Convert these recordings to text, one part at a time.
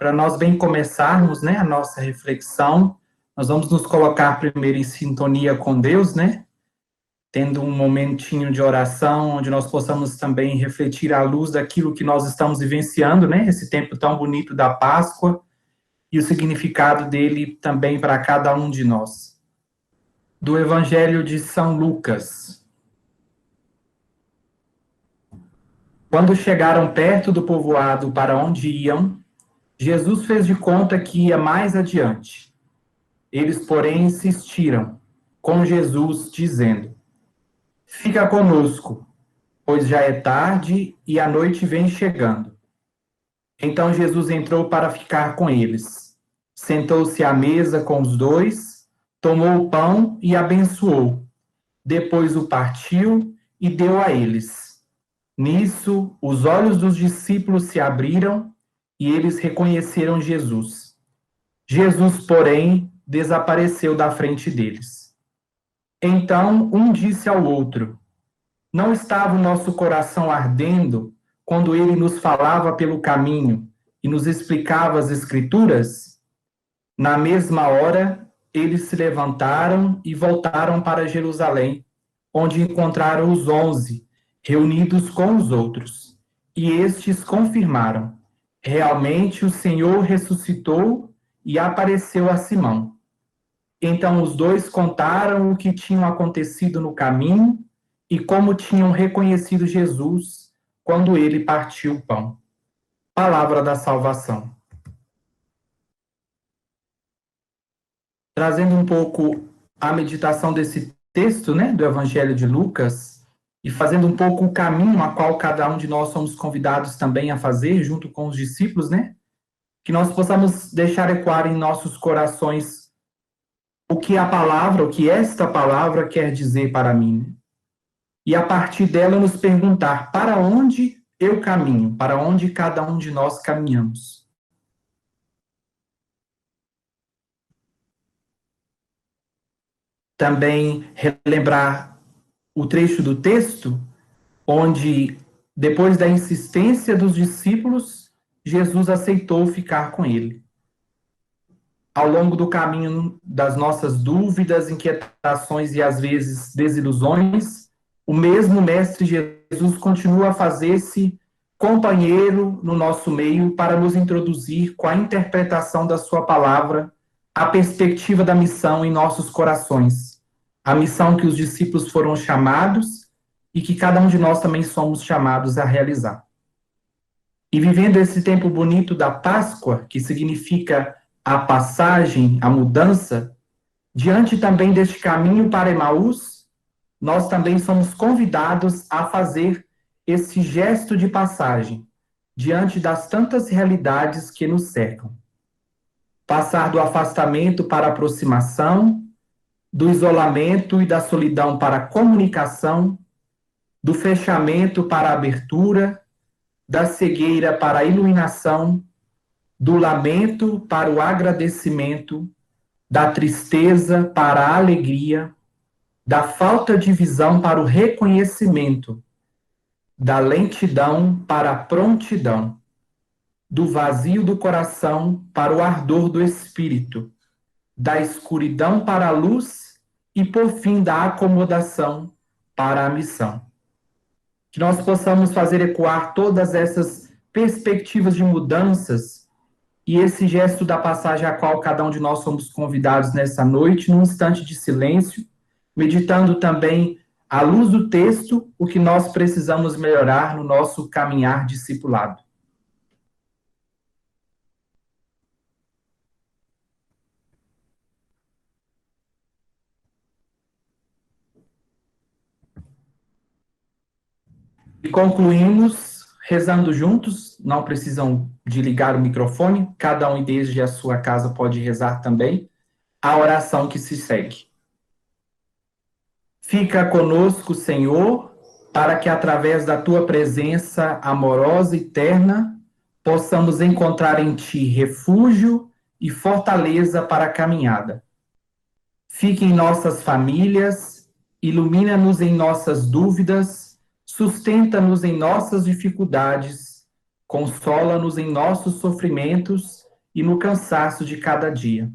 para nós bem começarmos, né, a nossa reflexão, nós vamos nos colocar primeiro em sintonia com Deus, né, tendo um momentinho de oração, onde nós possamos também refletir à luz daquilo que nós estamos vivenciando, né, esse tempo tão bonito da Páscoa, e o significado dele também para cada um de nós. Do Evangelho de São Lucas. Quando chegaram perto do povoado para onde iam, Jesus fez de conta que ia mais adiante. Eles, porém, insistiram com Jesus, dizendo: Fica conosco, pois já é tarde e a noite vem chegando. Então Jesus entrou para ficar com eles. Sentou-se à mesa com os dois, tomou o pão e abençoou. Depois o partiu e deu a eles. Nisso, os olhos dos discípulos se abriram e eles reconheceram Jesus. Jesus, porém, desapareceu da frente deles. Então, um disse ao outro: Não estava o nosso coração ardendo quando ele nos falava pelo caminho e nos explicava as Escrituras? Na mesma hora, eles se levantaram e voltaram para Jerusalém, onde encontraram os 11, reunidos com os outros. E estes confirmaram: realmente o Senhor ressuscitou e apareceu a Simão. Então os dois contaram o que tinha acontecido no caminho e como tinham reconhecido Jesus quando ele partiu o pão. Palavra da salvação. Trazendo um pouco a meditação desse texto, né, do Evangelho de Lucas, e fazendo um pouco o caminho a qual cada um de nós somos convidados também a fazer, junto com os discípulos, né, que nós possamos deixar ecoar em nossos corações o que a palavra, o que esta palavra quer dizer para mim. E a partir dela nos perguntar para onde eu caminho, para onde cada um de nós caminhamos. Também relembrar o trecho do texto, onde, depois da insistência dos discípulos, Jesus aceitou ficar com ele. Ao longo do caminho das nossas dúvidas, inquietações e, às vezes, desilusões, o mesmo Mestre Jesus continua a fazer-se companheiro no nosso meio para nos introduzir com a interpretação da sua palavra a perspectiva da missão em nossos corações, a missão que os discípulos foram chamados e que cada um de nós também somos chamados a realizar. E vivendo esse tempo bonito da Páscoa, que significa a passagem, a mudança, diante também deste caminho para Emaús, nós também somos convidados a fazer esse gesto de passagem, diante das tantas realidades que nos cercam. Passar do afastamento para a aproximação, do isolamento e da solidão para a comunicação, do fechamento para a abertura, da cegueira para a iluminação, do lamento para o agradecimento, da tristeza para a alegria, da falta de visão para o reconhecimento, da lentidão para a prontidão, do vazio do coração para o ardor do espírito, da escuridão para a luz e, por fim, da acomodação para a missão. Que nós possamos fazer ecoar todas essas perspectivas de mudanças e esse gesto da passagem a qual cada um de nós somos convidados nessa noite, num instante de silêncio, meditando também, à luz do texto, o que nós precisamos melhorar no nosso caminhar discipulado. E concluímos rezando juntos, não precisam de ligar o microfone, cada um desde a sua casa pode rezar também, a oração que se segue. Fica conosco, Senhor, para que através da tua presença amorosa e terna, possamos encontrar em ti refúgio e fortaleza para a caminhada. Fique em nossas famílias, ilumina-nos em nossas dúvidas, sustenta-nos em nossas dificuldades, consola-nos em nossos sofrimentos e no cansaço de cada dia.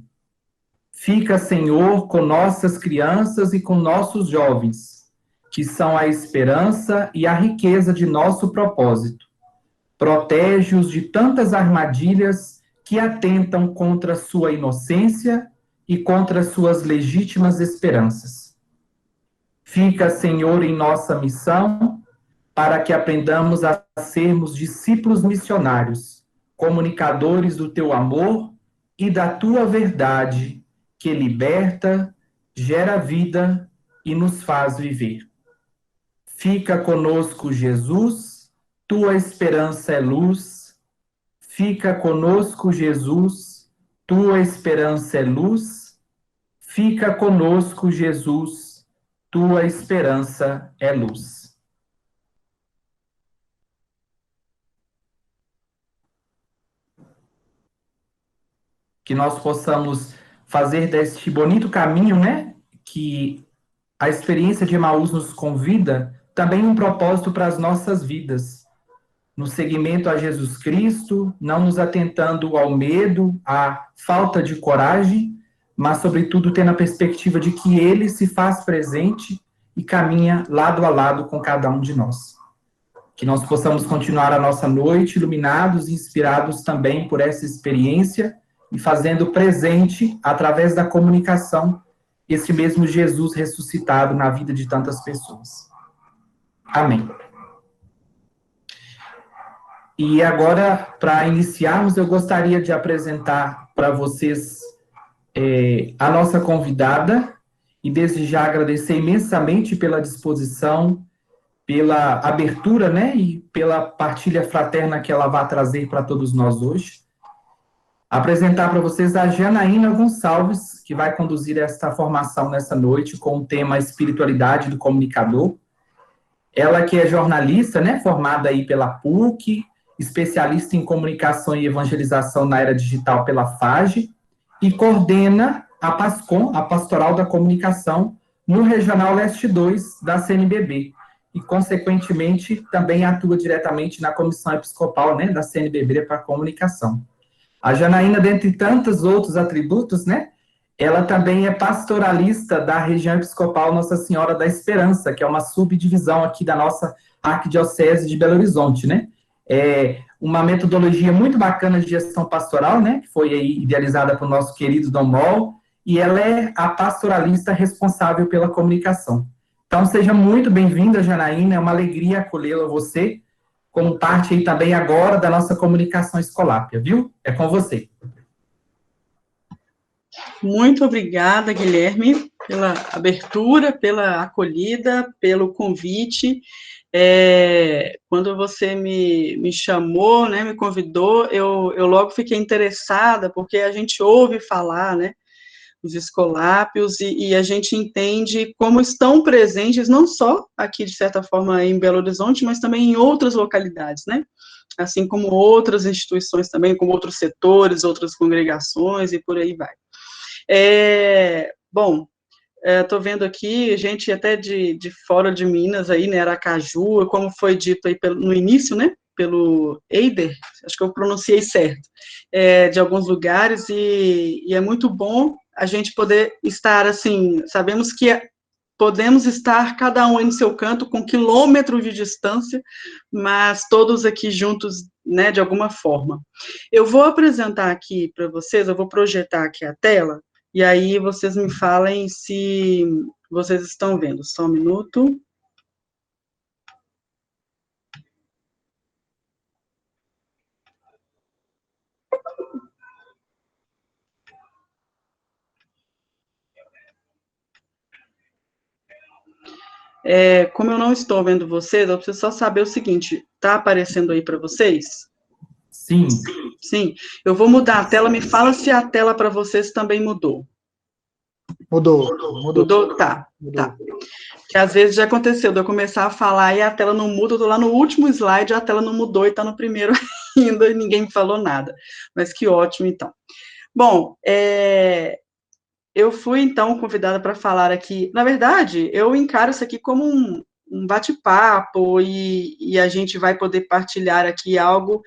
Fica, Senhor, com nossas crianças e com nossos jovens, que são a esperança e a riqueza de nosso propósito. Protege-os de tantas armadilhas que atentam contra sua inocência e contra suas legítimas esperanças. Fica, Senhor, em nossa missão, para que aprendamos a sermos discípulos missionários, comunicadores do teu amor e da tua verdade, que liberta, gera vida e nos faz viver. Fica conosco, Jesus, tua esperança é luz. Fica conosco, Jesus, tua esperança é luz. Fica conosco, Jesus, tua esperança é luz. Que nós possamos fazer deste bonito caminho, né, que a experiência de Emaús nos convida, também um propósito para as nossas vidas, no seguimento a Jesus Cristo, não nos atentando ao medo, à falta de coragem, mas, sobretudo, tendo a perspectiva de que Ele se faz presente e caminha lado a lado com cada um de nós. Que nós possamos continuar a nossa noite iluminados e inspirados também por essa experiência e fazendo presente, através da comunicação, esse mesmo Jesus ressuscitado na vida de tantas pessoas. Amém. E agora, para iniciarmos, eu gostaria de apresentar para vocês a nossa convidada e desde já agradecer imensamente pela disposição, pela abertura, né, e pela partilha fraterna que ela vai trazer para todos nós hoje. Apresentar para vocês a Janaína Gonçalves, que vai conduzir esta formação nessa noite com o tema Espiritualidade do Comunicador. Ela que é jornalista, né, formada aí pela PUC, especialista em comunicação e evangelização na era digital pela FAGE, e coordena a PASCOM, a Pastoral da Comunicação, no Regional Leste 2 da CNBB, e, consequentemente, também atua diretamente na Comissão Episcopal, né, da CNBB para a Comunicação. A Janaína, dentre tantos outros atributos, né, ela também é pastoralista da região episcopal Nossa Senhora da Esperança, que é uma subdivisão aqui da nossa Arquidiocese de Belo Horizonte, né? É uma metodologia muito bacana de gestão pastoral, né, que foi aí idealizada pelo nosso querido Dom Mol, e ela é a pastoralista responsável pela comunicação. Então, seja muito bem-vinda, Janaína, é uma alegria acolhê-la você, como parte aí também agora da nossa comunicação escolápia, viu? É com você. Muito obrigada, Guilherme, pela abertura, pela acolhida, pelo convite. Quando você me chamou, né, me convidou, eu logo fiquei interessada, porque a gente ouve falar, né, os escolápios, e a gente entende como estão presentes, não só aqui, de certa forma, em Belo Horizonte, mas também em outras localidades, né? Assim como outras instituições também, como outros setores, outras congregações, e por aí vai. Bom, estou vendo aqui gente até de fora de Minas, aí, né, Aracaju, como foi dito aí no início, né, pelo Eider, acho que eu pronunciei certo, de alguns lugares, e é muito bom a gente poder estar, assim, sabemos que podemos estar cada um em seu canto, com quilômetros de distância, mas todos aqui juntos, né, de alguma forma. Eu vou apresentar aqui para vocês, eu vou projetar aqui a tela, e aí vocês me falem se vocês estão vendo. Só um minuto. Como eu não estou vendo vocês, eu preciso só saber o seguinte, está aparecendo aí para vocês? Sim. Sim. Eu vou mudar a tela, me fala se a tela para vocês também mudou. Mudou? Tá. Que às vezes já aconteceu de eu começar a falar e a tela não muda, eu tô lá no último slide, a tela não mudou e tá no primeiro ainda, e ninguém me falou nada. Mas que ótimo, então. Bom, eu fui, então, convidada para falar aqui. Na verdade, eu encaro isso aqui como bate-papo e a gente vai poder partilhar aqui algo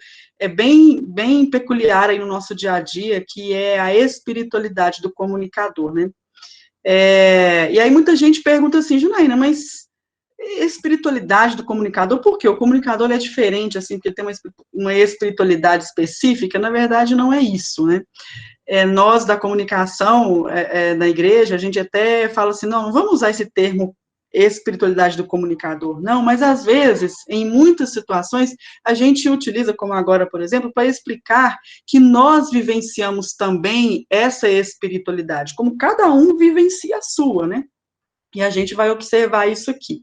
bem peculiar aí no nosso dia a dia, que é a espiritualidade do comunicador, né? E aí muita gente pergunta assim, Janaína, mas espiritualidade do comunicador, por quê? O comunicador é diferente, assim, porque tem uma espiritualidade específica? Na verdade, não é isso, né? Nós, da comunicação, na igreja, a gente até fala assim, não vamos usar esse termo espiritualidade do comunicador, não, mas às vezes, em muitas situações, a gente utiliza, como agora, por exemplo, para explicar que nós vivenciamos também essa espiritualidade, como cada um vivencia a sua, né? E a gente vai observar isso aqui.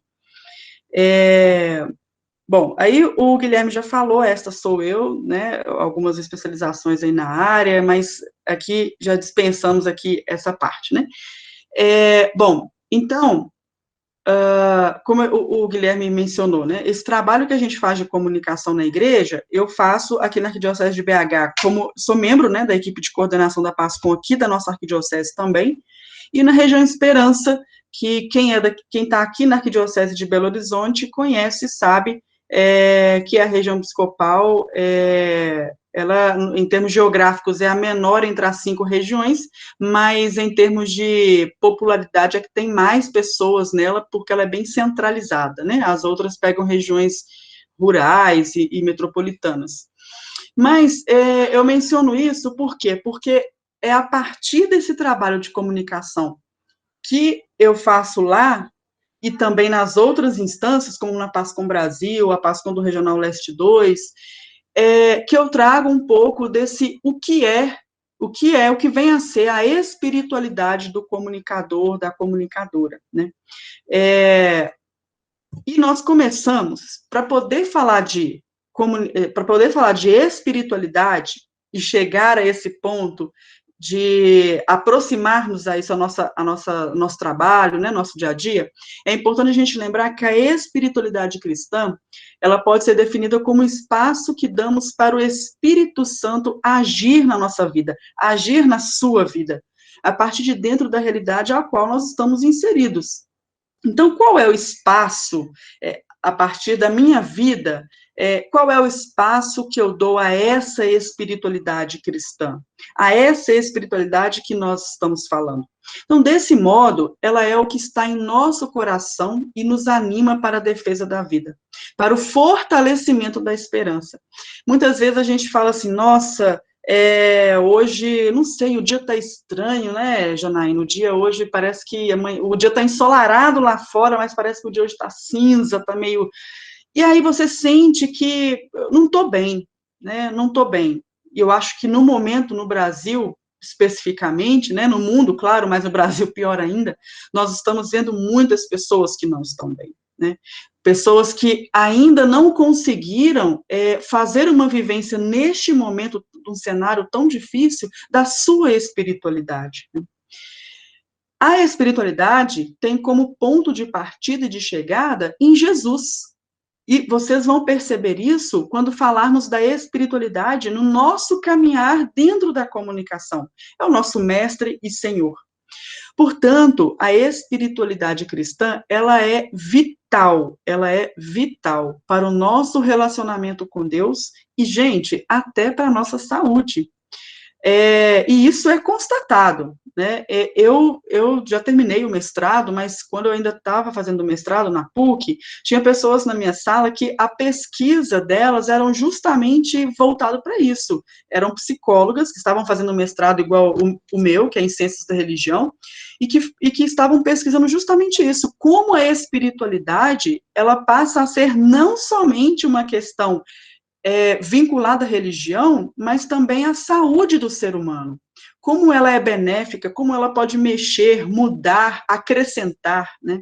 Bom, aí o Guilherme já falou, esta sou eu, né, algumas especializações aí na área, mas aqui já dispensamos aqui essa parte, né. Bom, então, como o Guilherme mencionou, né, esse trabalho que a gente faz de comunicação na igreja, eu faço aqui na Arquidiocese de BH, como sou membro, né, da equipe de coordenação da PASCOM aqui da nossa Arquidiocese também, e na região Esperança, que quem está aqui na Arquidiocese de Belo Horizonte conhece, sabe, que a região episcopal, ela, em termos geográficos, é a menor entre as 5 regiões, mas em termos de popularidade é que tem mais pessoas nela, porque ela é bem centralizada, né? As outras pegam regiões rurais e metropolitanas. Mas eu menciono isso por quê? Porque é a partir desse trabalho de comunicação que eu faço lá, e também nas outras instâncias, como na PASCOM Brasil, a PASCOM do Regional Leste 2, que eu trago um pouco desse o que vem a ser a espiritualidade do comunicador, da comunicadora, né? E nós começamos, para poder falar de espiritualidade e chegar a esse ponto de aproximarmos a isso, nosso trabalho, né, nosso dia a dia, é importante a gente lembrar que a espiritualidade cristã, ela pode ser definida como um espaço que damos para o Espírito Santo agir na nossa vida, agir na sua vida, a partir de dentro da realidade a qual nós estamos inseridos. Então, qual é o espaço, a partir da minha vida, qual é o espaço que eu dou a essa espiritualidade cristã? A essa espiritualidade que nós estamos falando. Então, desse modo, ela é o que está em nosso coração e nos anima para a defesa da vida, para o fortalecimento da esperança. Muitas vezes a gente fala assim, nossa, hoje, não sei, o dia está estranho, né, Janaína? O dia hoje parece que o dia está ensolarado lá fora, mas parece que o dia hoje está cinza, está meio... E aí você sente que não estou bem, né? Não estou bem. E eu acho que no momento, no Brasil, especificamente, né, no mundo, claro, mas no Brasil pior ainda, nós estamos vendo muitas pessoas que não estão bem, né? Pessoas que ainda não conseguiram fazer uma vivência neste momento, de um cenário tão difícil, da sua espiritualidade. A espiritualidade tem como ponto de partida e de chegada em Jesus. E vocês vão perceber isso quando falarmos da espiritualidade no nosso caminhar dentro da comunicação. É o nosso mestre e Senhor. Portanto, a espiritualidade cristã, ela é vital para o nosso relacionamento com Deus e, gente, até para a nossa saúde. E isso é constatado, né? Eu já terminei o mestrado, mas quando eu ainda estava fazendo o mestrado na PUC, tinha pessoas na minha sala que a pesquisa delas eram justamente voltada para isso. Eram psicólogas que estavam fazendo mestrado igual o meu, que é em Ciências da Religião, e que estavam pesquisando justamente isso, como a espiritualidade, ela passa a ser não somente uma questão vinculada à religião, mas também à saúde do ser humano. Como ela é benéfica, como ela pode mexer, mudar, acrescentar, né?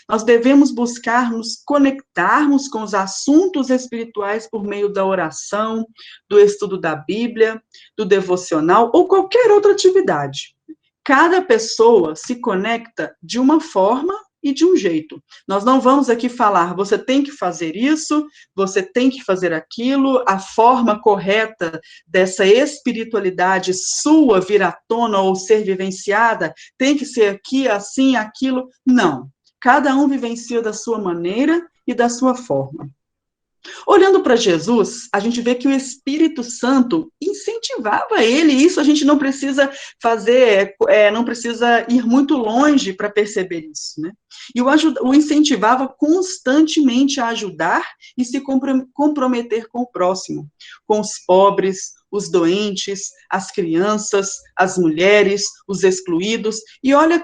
Nós devemos buscar nos conectarmos com os assuntos espirituais por meio da oração, do estudo da Bíblia, do devocional ou qualquer outra atividade. Cada pessoa se conecta de uma forma e de um jeito. Nós não vamos aqui falar, você tem que fazer isso, você tem que fazer aquilo, a forma correta dessa espiritualidade sua vir à tona ou ser vivenciada tem que ser aqui, assim, aquilo. Não. Cada um vivencia da sua maneira e da sua forma. Olhando para Jesus, a gente vê que o Espírito Santo incentivava ele, e isso a gente não precisa fazer, não precisa ir muito longe para perceber isso, né? E o incentivava constantemente a ajudar e se comprometer com o próximo, com os pobres, os doentes, as crianças, as mulheres, os excluídos, e olha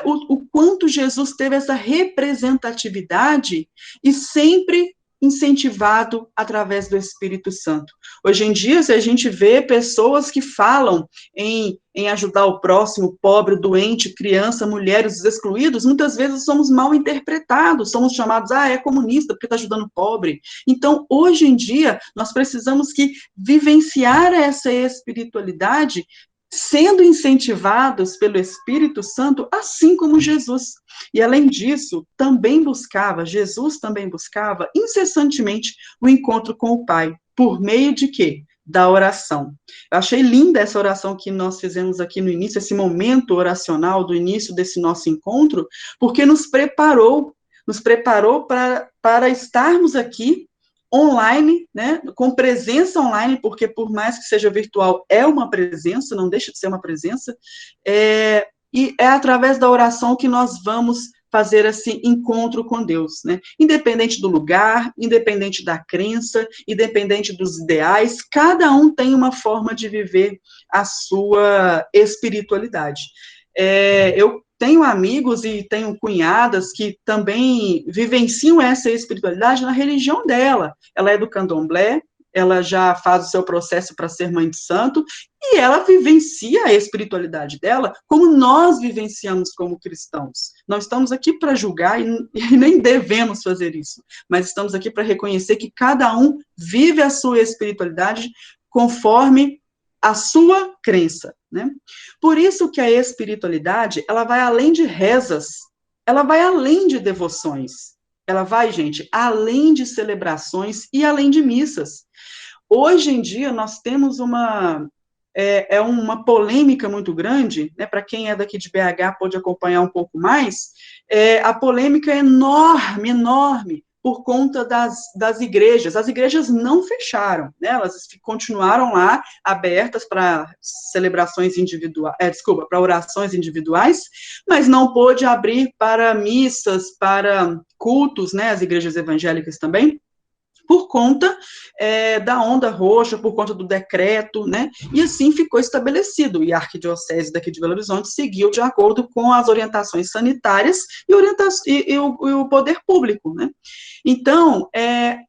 o quanto Jesus teve essa representatividade e sempre incentivado através do Espírito Santo. Hoje em dia, se a gente vê pessoas que falam em ajudar o próximo, o pobre, o doente, criança, mulheres, os excluídos, muitas vezes somos mal interpretados, somos chamados, é comunista porque está ajudando o pobre. Então, hoje em dia, nós precisamos que vivenciar essa espiritualidade sendo incentivados pelo Espírito Santo, assim como Jesus. E, além disso, Jesus também buscava incessantemente o encontro com o Pai. Por meio de quê? Da oração. Eu achei linda essa oração que nós fizemos aqui no início, esse momento oracional do início desse nosso encontro, porque nos preparou para estarmos aqui online, né, com presença online, porque por mais que seja virtual, é uma presença, não deixa de ser uma presença, e é através da oração que nós vamos fazer esse encontro com Deus, né, independente do lugar, independente da crença, independente dos ideais, cada um tem uma forma de viver a sua espiritualidade. Eu tenho amigos e tenho cunhadas que também vivenciam essa espiritualidade na religião dela. Ela é do candomblé, ela já faz o seu processo para ser mãe de santo, e ela vivencia a espiritualidade dela como nós vivenciamos como cristãos. Não estamos aqui para julgar e nem devemos fazer isso, mas estamos aqui para reconhecer que cada um vive a sua espiritualidade conforme a sua crença, né? Por isso que a espiritualidade, ela vai além de rezas, ela vai além de devoções, ela vai, gente, além de celebrações e além de missas. Hoje em dia, nós temos uma polêmica muito grande, né? Para quem é daqui de BH pode acompanhar um pouco mais, a polêmica é enorme, enorme, por conta das igrejas. As igrejas não fecharam, né? Elas continuaram lá, abertas para celebrações individuais, para orações individuais, mas não pôde abrir para missas, para cultos, né? As igrejas evangélicas também, por conta da onda roxa, por conta do decreto, né, e assim ficou estabelecido, e a Arquidiocese daqui de Belo Horizonte seguiu de acordo com as orientações sanitárias e o poder público, né. Então,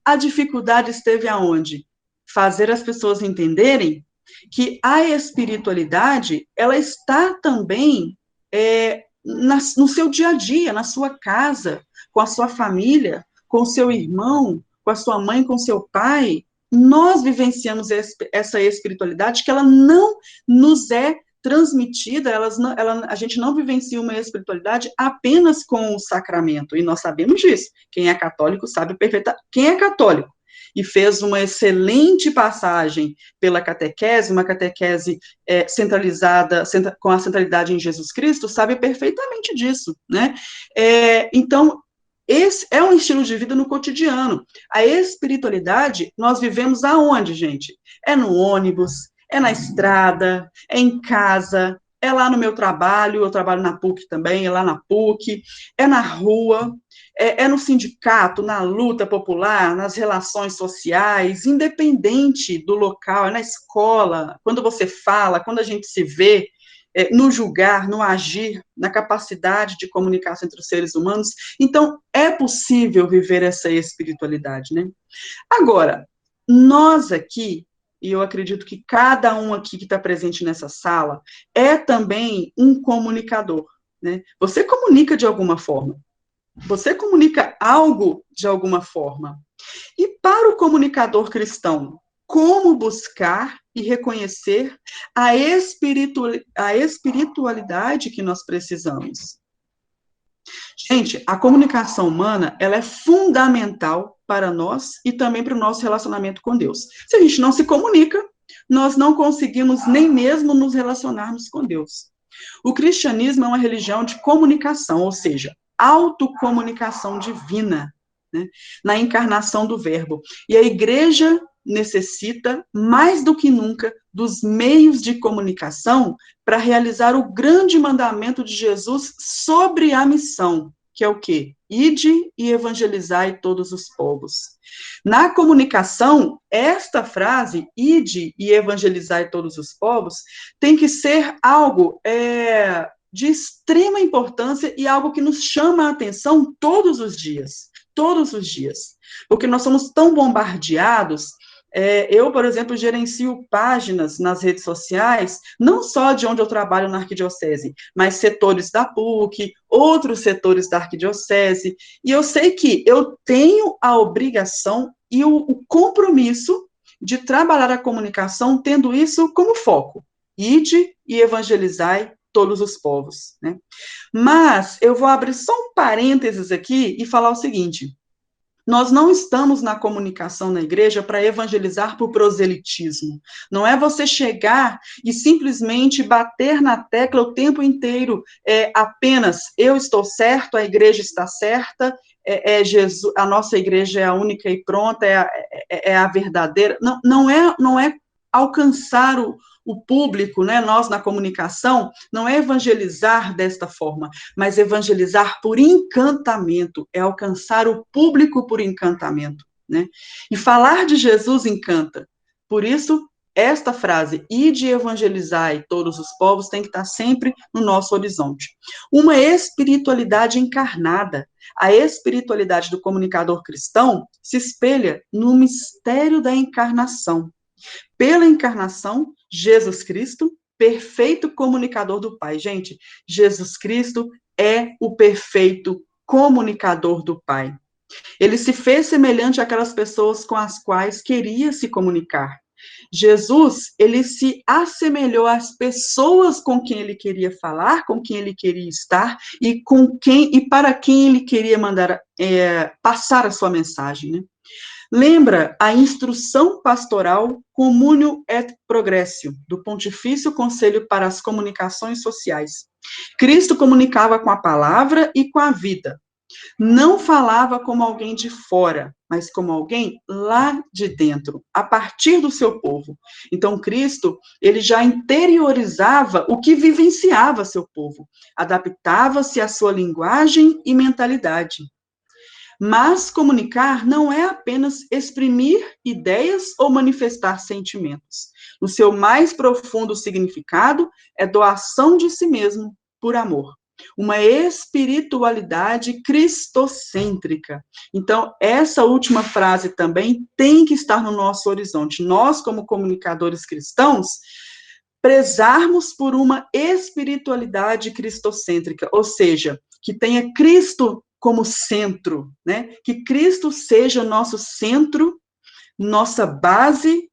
a dificuldade esteve aonde? Fazer as pessoas entenderem que a espiritualidade, ela está também no seu dia a dia, na sua casa, com a sua família, com o seu irmão, com a sua mãe, com o seu pai. Nós vivenciamos essa espiritualidade que ela não nos é transmitida, a gente não vivencia uma espiritualidade apenas com o sacramento, e nós sabemos disso. Quem é católico sabe perfeitamente. Quem é católico e fez uma excelente passagem pela catequese, uma catequese centralizada, com a centralidade em Jesus Cristo, sabe perfeitamente disso, né? Então, esse é um estilo de vida no cotidiano. A espiritualidade, nós vivemos aonde, gente? É no ônibus, é na estrada, é em casa, é lá no meu trabalho, eu trabalho na PUC também, é lá na PUC, é na rua, é no sindicato, na luta popular, nas relações sociais, independente do local, é na escola, quando você fala, quando a gente se vê, no julgar, no agir, na capacidade de comunicação entre os seres humanos. Então, é possível viver essa espiritualidade, né? Agora, nós aqui, e eu acredito que cada um aqui que está presente nessa sala, é também um comunicador, né? Você comunica de alguma forma. Você comunica algo de alguma forma. E para o comunicador cristão, como buscar e reconhecer a espiritualidade que nós precisamos? Gente, a comunicação humana, ela é fundamental para nós e também para o nosso relacionamento com Deus. Se a gente não se comunica, nós não conseguimos nem mesmo nos relacionarmos com Deus. O cristianismo é uma religião de comunicação, ou seja, autocomunicação divina, né, na encarnação do Verbo. E a igreja necessita, mais do que nunca, dos meios de comunicação para realizar o grande mandamento de Jesus sobre a missão, que é o quê? Ide e evangelizai todos os povos. Na comunicação, esta frase, ide e evangelizai todos os povos, tem que ser algo de extrema importância e algo que nos chama a atenção todos os dias. Todos os dias. Porque nós somos tão bombardeados. Eu, por exemplo, gerencio páginas nas redes sociais, não só de onde eu trabalho na arquidiocese, mas setores da PUC, outros setores da arquidiocese, e eu sei que eu tenho a obrigação e o compromisso de trabalhar a comunicação tendo isso como foco. Ide e evangelizai todos os povos, né? Mas eu vou abrir só um parênteses aqui e falar o seguinte: nós não estamos na comunicação na igreja para evangelizar por proselitismo. Não é você chegar e simplesmente bater na tecla o tempo inteiro, apenas eu estou certo, a igreja está certa, Jesus, a nossa igreja é a única e pronta, é a verdadeira. Não é alcançar o público, né, nós na comunicação, não é evangelizar desta forma, mas evangelizar por encantamento, é alcançar o público por encantamento, né? E falar de Jesus encanta. Por isso, esta frase, ide e evangelizai todos os povos, tem que estar sempre no nosso horizonte. Uma espiritualidade encarnada. A espiritualidade do comunicador cristão se espelha no mistério da encarnação. Pela encarnação, Jesus Cristo, perfeito comunicador do Pai. Gente, Jesus Cristo é o perfeito comunicador do Pai. Ele se fez semelhante àquelas pessoas com as quais queria se comunicar. Jesus, ele se assemelhou às pessoas com quem ele queria falar, com quem ele queria estar e com quem e para quem ele queria mandar passar a sua mensagem, né? Lembra a instrução pastoral Communio et Progressio, do Pontifício Conselho para as Comunicações Sociais. Cristo comunicava com a palavra e com a vida. Não falava como alguém de fora, mas como alguém lá de dentro, a partir do seu povo. Então, Cristo, ele já interiorizava o que vivenciava seu povo, adaptava-se à sua linguagem e mentalidade. Mas comunicar não é apenas exprimir ideias ou manifestar sentimentos. O seu mais profundo significado é doação de si mesmo por amor. Uma espiritualidade cristocêntrica. Então, essa última frase também tem que estar no nosso horizonte. Nós, como comunicadores cristãos, prezarmos por uma espiritualidade cristocêntrica, ou seja, que tenha Cristo como centro, né? Que Cristo seja nosso centro, nossa base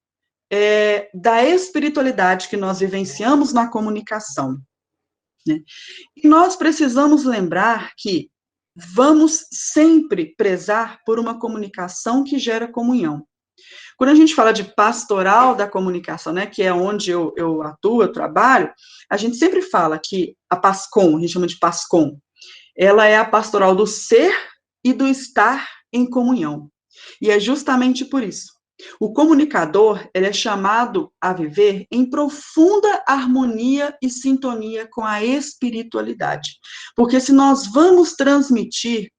da espiritualidade que nós vivenciamos na comunicação, né? E nós precisamos lembrar que vamos sempre prezar por uma comunicação que gera comunhão. Quando a gente fala de pastoral da comunicação, né, que é onde eu atuo, eu trabalho, a gente sempre fala que a PASCOM, a gente chama de PASCOM, ela é a pastoral do ser e do estar em comunhão. E é justamente por isso. O comunicador, ele é chamado a viver em profunda harmonia e sintonia com a espiritualidade. Porque se nós vamos transmitir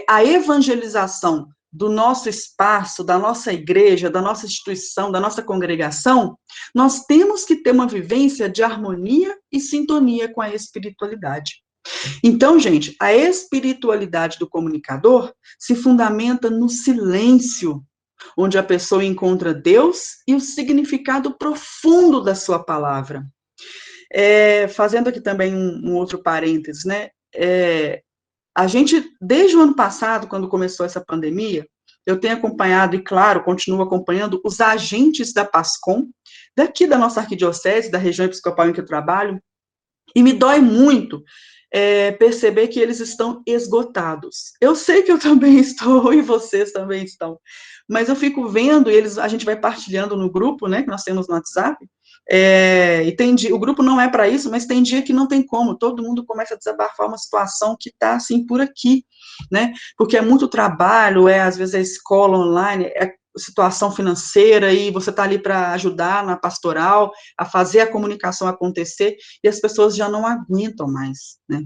a evangelização do nosso espaço, da nossa igreja, da nossa instituição, da nossa congregação, nós temos que ter uma vivência de harmonia e sintonia com a espiritualidade. Então, gente, a espiritualidade do comunicador se fundamenta no silêncio, onde a pessoa encontra Deus e o significado profundo da sua palavra. Fazendo aqui também um outro parênteses, né? A gente, desde o ano passado, quando começou essa pandemia, eu tenho acompanhado, e claro, continuo acompanhando, os agentes da PASCOM, daqui da nossa arquidiocese, da região episcopal em que eu trabalho, e me dói muito perceber que eles estão esgotados. Eu sei que eu também estou, e vocês também estão, mas eu fico vendo, a gente vai partilhando no grupo, né, que nós temos no WhatsApp, E tem dia, o grupo não é para isso, mas tem dia que não tem como, todo mundo começa a desabafar uma situação que está assim por aqui, né? Porque é muito trabalho, às vezes a escola online, é situação financeira, e você está ali para ajudar na pastoral, a fazer a comunicação acontecer, e as pessoas já não aguentam mais, né?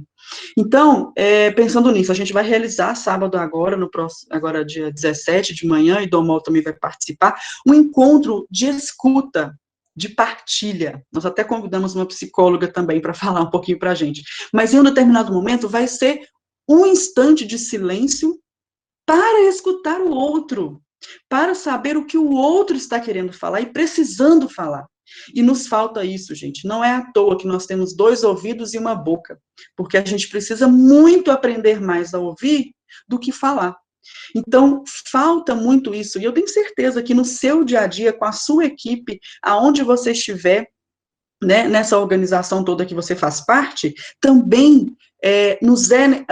Então, pensando nisso, a gente vai realizar sábado agora, no próximo, agora dia 17 de manhã, e Domol também vai participar, um encontro de escuta, de partilha. Nós até convidamos uma psicóloga também para falar um pouquinho para a gente. Mas em um determinado momento vai ser um instante de silêncio para escutar o outro, para saber o que o outro está querendo falar e precisando falar. E nos falta isso, gente. Não é à toa que nós temos 2 ouvidos e uma boca, porque a gente precisa muito aprender mais a ouvir do que falar. Então, falta muito isso, e eu tenho certeza que no seu dia a dia, com a sua equipe, aonde você estiver, né, nessa organização toda que você faz parte, também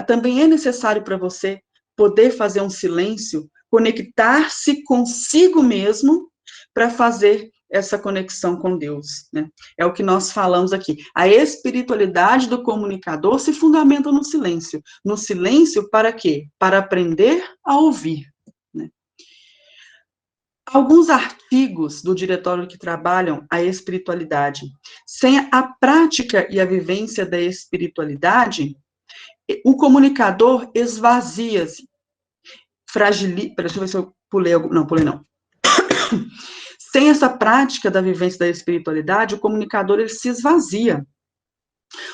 também é necessário para você poder fazer um silêncio, conectar-se consigo mesmo para fazer essa conexão com Deus, né? É o que nós falamos aqui. A espiritualidade do comunicador se fundamenta no silêncio. No silêncio para quê? Para aprender a ouvir, né? Alguns artigos do diretório que trabalham a espiritualidade. Sem a prática e a vivência da espiritualidade, o comunicador esvazia-se, fragiliza. Deixa eu ver se eu pulei algum. Não, pulei não. Sem essa prática da vivência da espiritualidade, o comunicador ele se esvazia.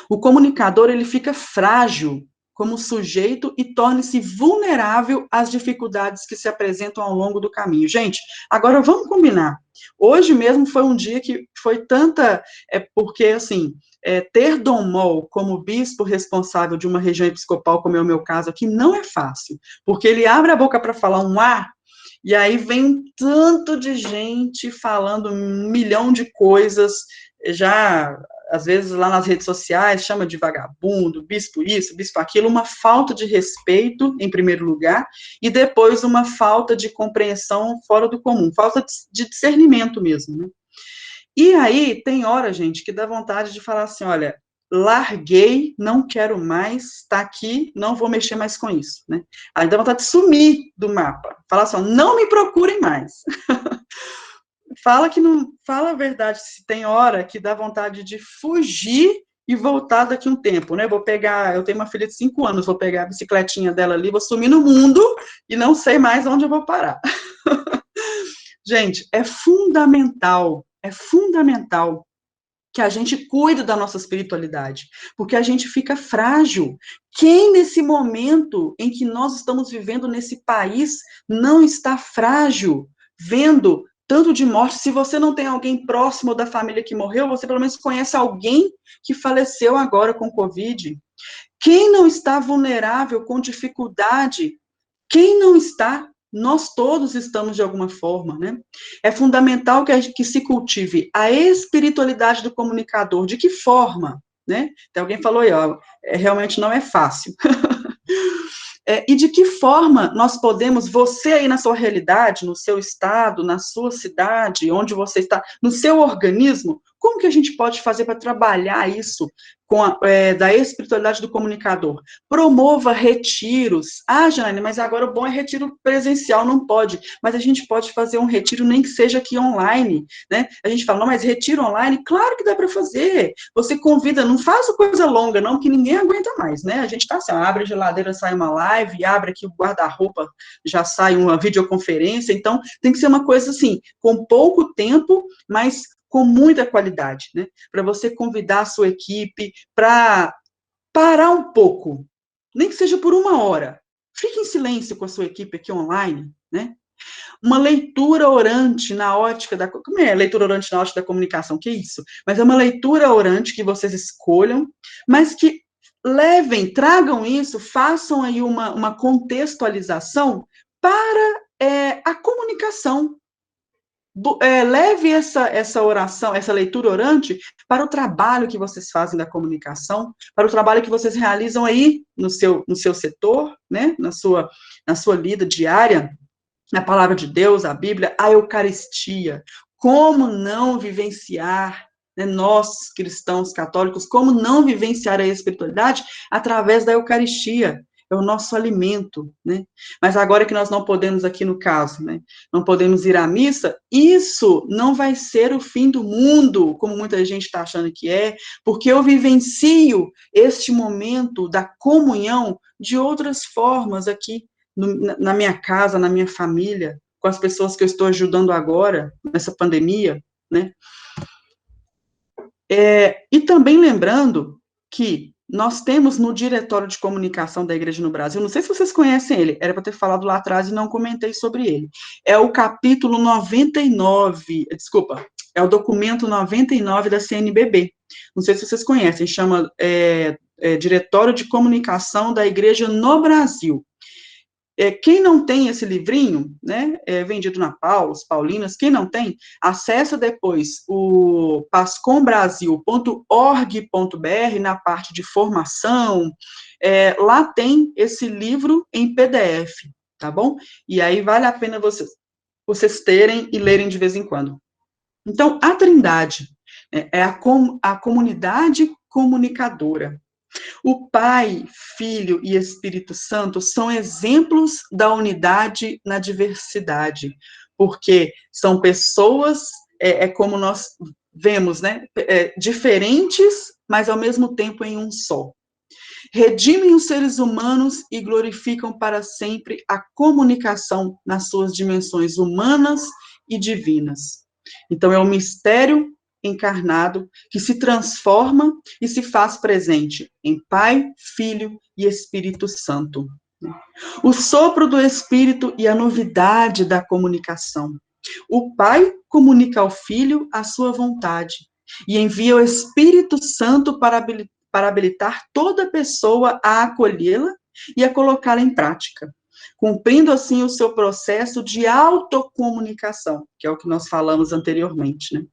O comunicador ele fica frágil como sujeito e torna-se vulnerável às dificuldades que se apresentam ao longo do caminho. Gente, agora vamos combinar. Hoje mesmo foi um dia que foi tanta... porque, assim, ter Dom Mol como bispo responsável de uma região episcopal, como é o meu caso aqui, não é fácil. Porque ele abre a boca para falar um A, e aí vem um tanto de gente falando 1 milhão de coisas, já, às vezes, lá nas redes sociais, chama de vagabundo, bispo isso, bispo aquilo, uma falta de respeito, em primeiro lugar, e depois uma falta de compreensão fora do comum, falta de discernimento mesmo, né? E aí, tem hora, gente, que dá vontade de falar assim, olha, larguei, não quero mais, está aqui, não vou mexer mais com isso, né? Aí dá vontade de sumir do mapa, falar assim, não me procurem mais. Fala que não, fala a verdade, se tem hora que dá vontade de fugir e voltar daqui um tempo, né? Vou pegar, eu tenho uma filha de 5 anos, vou pegar a bicicletinha dela ali, vou sumir no mundo e não sei mais onde eu vou parar. Gente, é fundamental que a gente cuide da nossa espiritualidade, porque a gente fica frágil. Quem, nesse momento em que nós estamos vivendo nesse país, não está frágil, vendo tanto de morte? Se você não tem alguém próximo da família que morreu, você pelo menos conhece alguém que faleceu agora com Covid. Quem não está vulnerável, com dificuldade? Quem não está? Nós todos estamos de alguma forma, né? É fundamental que se cultive a espiritualidade do comunicador. De que forma, né? Então, alguém falou aí, ó, realmente não é fácil. E de que forma nós podemos, você aí na sua realidade, no seu estado, na sua cidade, onde você está, no seu organismo, como que a gente pode fazer para trabalhar isso da espiritualidade do comunicador? Promova retiros. Ah, Jane, mas agora o bom é retiro presencial, não pode. Mas a gente pode fazer um retiro, nem que seja aqui online, né? A gente fala, não, mas retiro online, claro que dá para fazer. Você convida, não faça coisa longa, não, que ninguém aguenta mais, né? A gente está assim, ó, abre a geladeira, sai uma live, abre aqui o guarda-roupa, já sai uma videoconferência. Então, tem que ser uma coisa assim, com pouco tempo, mas com muita qualidade, né? Para você convidar a sua equipe para parar um pouco, nem que seja por 1 hora. Fique em silêncio com a sua equipe aqui online, né? Uma leitura orante na ótica da... Como é leitura orante na ótica da comunicação? Que isso? Mas é uma leitura orante que vocês escolham, mas que levem, tragam isso, façam aí uma contextualização para a comunicação. Leve essa oração, essa leitura orante para o trabalho que vocês fazem da comunicação, para o trabalho que vocês realizam aí no seu setor, né, na sua lida diária, na palavra de Deus, a Bíblia, a Eucaristia. Como não vivenciar né, nós, cristãos católicos, como não vivenciar a espiritualidade através da Eucaristia, é o nosso alimento, né? Mas agora que nós não podemos, aqui no caso, né, não podemos ir à missa, isso não vai ser o fim do mundo, como muita gente está achando que é, porque eu vivencio este momento da comunhão de outras formas aqui, na minha casa, na minha família, com as pessoas que eu estou ajudando agora, nessa pandemia, né? E também lembrando que nós temos no Diretório de Comunicação da Igreja no Brasil, não sei se vocês conhecem ele, era para ter falado lá atrás e não comentei sobre ele, é o capítulo 99, desculpa, é o documento 99 da CNBB, não sei se vocês conhecem, chama Diretório de Comunicação da Igreja no Brasil. Quem não tem esse livrinho, né, vendido na Paulus, Paulinas, quem não tem, acessa depois o pascombrasil.org.br, na parte de formação, lá tem esse livro em PDF, tá bom? E aí vale a pena vocês terem e lerem de vez em quando. Então, a Trindade é a comunidade comunicadora. O Pai, Filho e Espírito Santo são exemplos da unidade na diversidade, porque são pessoas, como nós vemos, né, diferentes, mas ao mesmo tempo em um só. Redimem os seres humanos e glorificam para sempre a comunicação nas suas dimensões humanas e divinas. Então, é um mistério encarnado que se transforma e se faz presente em Pai, Filho e Espírito Santo. O sopro do Espírito e a novidade da comunicação. O Pai comunica ao Filho a sua vontade e envia o Espírito Santo para habilitar toda pessoa a acolhê-la e a colocá-la em prática, cumprindo assim o seu processo de autocomunicação, que é o que nós falamos anteriormente, né?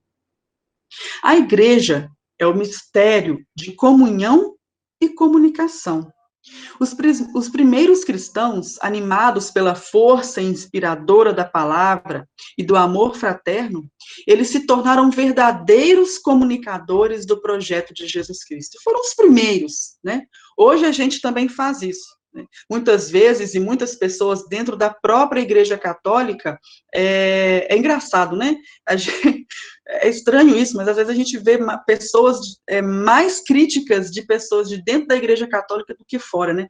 A igreja é o mistério de comunhão e comunicação. Os primeiros cristãos, animados pela força inspiradora da palavra e do amor fraterno, eles se tornaram verdadeiros comunicadores do projeto de Jesus Cristo. Foram os primeiros, né? Hoje a gente também faz isso, né? Muitas vezes, e muitas pessoas dentro da própria Igreja Católica, é engraçado, né? É estranho isso, mas às vezes a gente vê pessoas mais críticas de pessoas de dentro da Igreja Católica do que fora, né?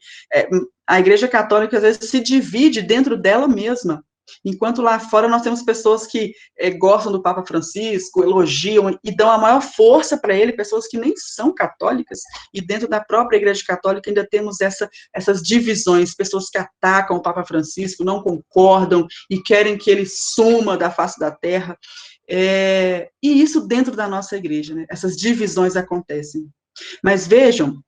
A Igreja Católica às vezes se divide dentro dela mesma, enquanto lá fora nós temos pessoas que gostam do Papa Francisco, elogiam e dão a maior força para ele, pessoas que nem são católicas, e dentro da própria Igreja Católica ainda temos essas divisões, pessoas que atacam o Papa Francisco, não concordam e querem que ele suma da face da terra. E isso dentro da nossa igreja, né? Essas divisões acontecem. Mas vejam,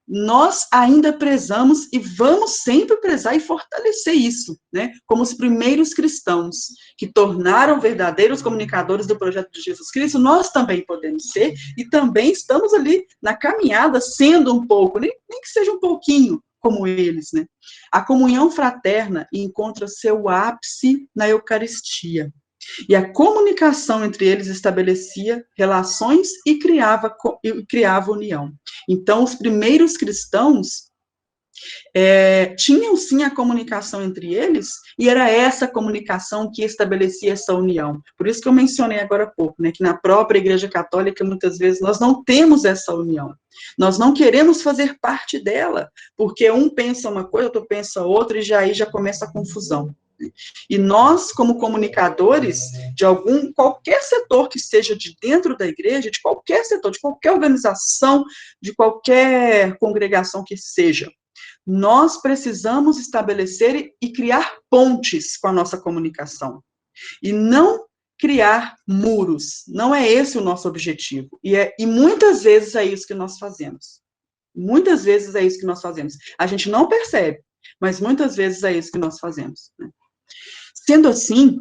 nós ainda prezamos e vamos sempre prezar e fortalecer isso, né? Como os primeiros cristãos que tornaram verdadeiros comunicadores do projeto de Jesus Cristo, nós também podemos ser e também estamos ali na caminhada, sendo um pouco, nem que seja um pouquinho, como eles, né? A comunhão fraterna encontra seu ápice na Eucaristia. E a comunicação entre eles estabelecia relações e criava união. Então, os primeiros cristãos tinham sim a comunicação entre eles, e era essa comunicação que estabelecia essa união. Por isso que eu mencionei agora há pouco, né, que na própria Igreja Católica, muitas vezes, nós não temos essa união. Nós não queremos fazer parte dela, porque um pensa uma coisa, outro pensa outra, e aí já começa a confusão. E nós, como comunicadores de qualquer setor que seja de dentro da igreja, de qualquer setor, de qualquer organização, de qualquer congregação que seja, nós precisamos estabelecer e criar pontes com a nossa comunicação. E não criar muros. Não é esse o nosso objetivo. E muitas vezes é isso que nós fazemos. Muitas vezes é isso que nós fazemos. A gente não percebe, mas muitas vezes é isso que nós fazemos, né? Sendo assim,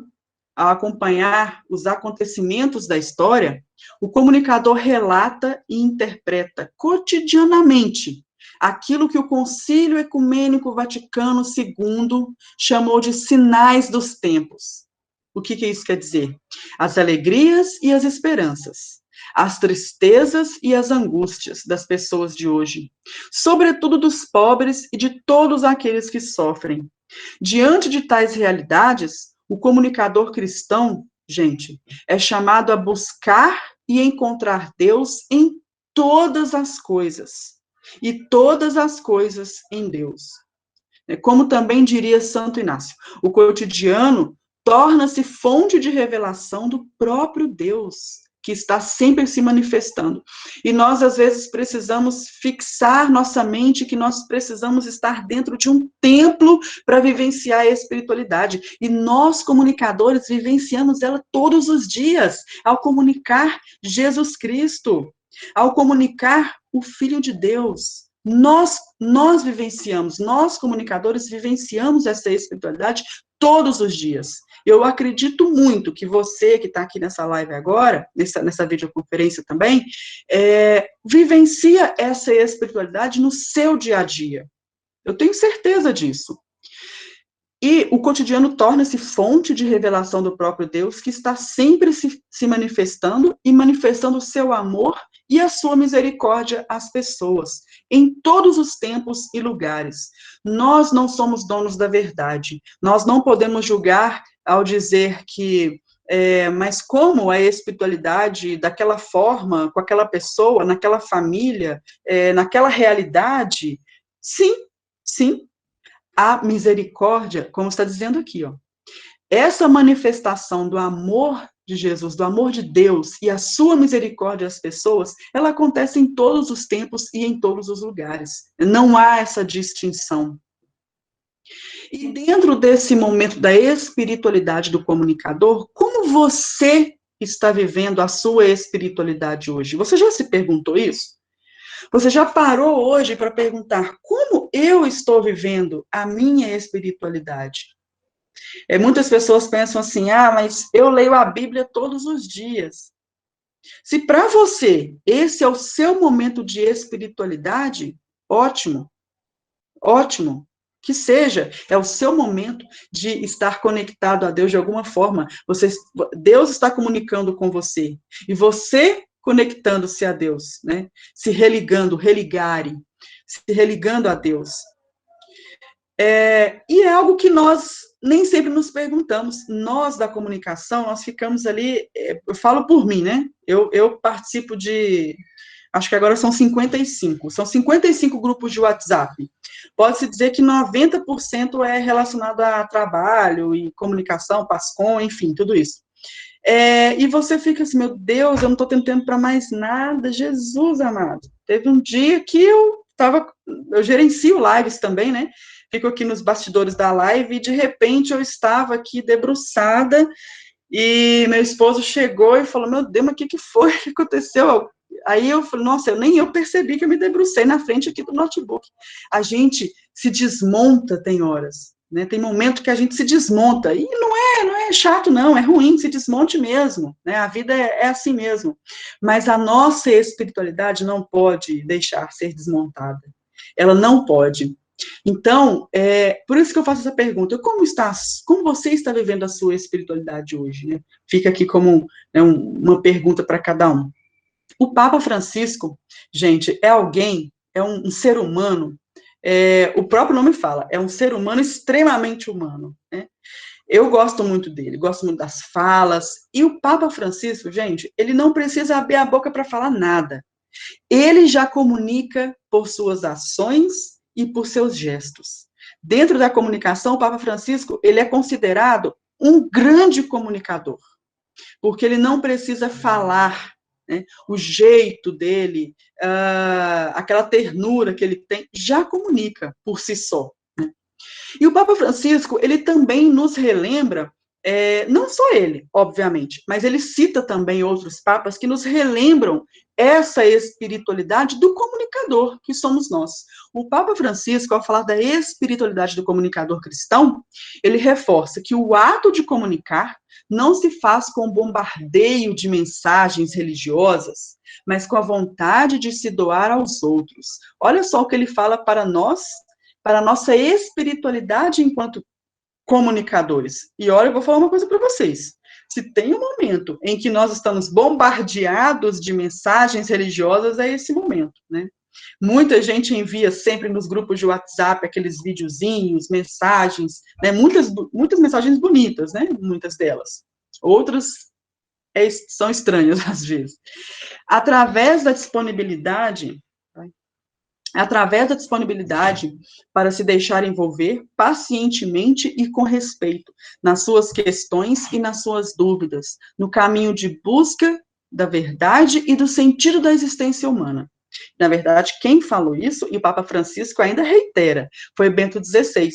ao acompanhar os acontecimentos da história, o comunicador relata e interpreta cotidianamente aquilo que o Concílio Ecumênico Vaticano II chamou de sinais dos tempos. O que isso quer dizer? As alegrias e as esperanças, as tristezas e as angústias das pessoas de hoje, sobretudo dos pobres e de todos aqueles que sofrem. Diante de tais realidades, o comunicador cristão, gente, é chamado a buscar e encontrar Deus em todas as coisas, e todas as coisas em Deus. Como também diria Santo Inácio, o cotidiano torna-se fonte de revelação do próprio Deus, que está sempre se manifestando. E nós, às vezes, precisamos fixar nossa mente que nós precisamos estar dentro de um templo para vivenciar a espiritualidade. E nós, comunicadores, vivenciamos ela todos os dias, ao comunicar Jesus Cristo, ao comunicar o Filho de Deus. Nós vivenciamos, nós comunicadores vivenciamos essa espiritualidade todos os dias. Eu acredito muito que você que está aqui nessa live agora, nessa videoconferência também, vivencia essa espiritualidade no seu dia a dia. Eu tenho certeza disso. E o cotidiano torna-se fonte de revelação do próprio Deus, que está sempre se manifestando e manifestando o seu amor e a sua misericórdia às pessoas, em todos os tempos e lugares. Nós não somos donos da verdade. Nós não podemos julgar ao dizer que, mas como a espiritualidade daquela forma, com aquela pessoa, naquela família, naquela realidade? Sim, sim. A misericórdia, como está dizendo aqui, ó, essa manifestação do amor de Jesus, do amor de Deus e a sua misericórdia às pessoas, ela acontece em todos os tempos e em todos os lugares. Não há essa distinção. E dentro desse momento da espiritualidade do comunicador, como você está vivendo a sua espiritualidade hoje? Você já se perguntou isso? Você já parou hoje para perguntar como eu estou vivendo a minha espiritualidade? Muitas pessoas pensam assim, mas eu leio a Bíblia todos os dias. Se para você esse é o seu momento de espiritualidade, ótimo, ótimo. Que seja, é o seu momento de estar conectado a Deus de alguma forma. Deus está comunicando com você. E você conectando-se a Deus, né? Se religando, se religando a Deus. E é algo que nós nem sempre nos perguntamos. Nós, da comunicação, nós ficamos ali, eu falo por mim, né? Eu participo de, acho que agora são 55 grupos de WhatsApp. Pode-se dizer que 90% é relacionado a trabalho e comunicação, PASCOM, enfim, tudo isso. E você fica assim, meu Deus, eu não estou tendo tempo para mais nada, Jesus amado. Teve um dia que eu gerencio lives também, né? Fico aqui nos bastidores da live e de repente eu estava aqui debruçada e meu esposo chegou e falou, meu Deus, mas o que foi? O que aconteceu? Aí eu falei, nossa, nem eu percebi que eu me debrucei na frente aqui do notebook. A gente se desmonta, tem horas, né? Tem momento que a gente se desmonta, e não é chato não, é ruim, se desmonte mesmo, né? A vida é assim mesmo, mas a nossa espiritualidade não pode deixar ser desmontada, ela não pode. Então, por isso que eu faço essa pergunta, como você está vivendo a sua espiritualidade hoje, né? Fica aqui como, né, uma pergunta para cada um. O Papa Francisco, gente, é um ser humano, o próprio nome fala, é um ser humano extremamente humano, né? Eu gosto muito dele, gosto muito das falas, e o Papa Francisco, gente, ele não precisa abrir a boca para falar nada. Ele já comunica por suas ações e por seus gestos. Dentro da comunicação, o Papa Francisco, ele é considerado um grande comunicador, porque ele não precisa falar, né? O jeito dele, aquela ternura que ele tem, já comunica por si só. Né? E o Papa Francisco, ele também nos relembra, não só ele, obviamente, mas ele cita também outros papas que nos relembram essa espiritualidade do comunicador, que somos nós. O Papa Francisco, ao falar da espiritualidade do comunicador cristão, ele reforça que o ato de comunicar não se faz com bombardeio de mensagens religiosas, mas com a vontade de se doar aos outros. Olha só o que ele fala para nós, para a nossa espiritualidade enquanto comunicadores. E olha, eu vou falar uma coisa para vocês. Se tem um momento em que nós estamos bombardeados de mensagens religiosas, é esse momento, né? Muita gente envia sempre nos grupos de WhatsApp aqueles videozinhos, mensagens, né? Muitas mensagens bonitas, né? Muitas delas. Outras são estranhas, às vezes. Através da disponibilidade para se deixar envolver pacientemente e com respeito nas suas questões e nas suas dúvidas, no caminho de busca da verdade e do sentido da existência humana. Na verdade, quem falou isso, e o Papa Francisco ainda reitera, foi Bento XVI,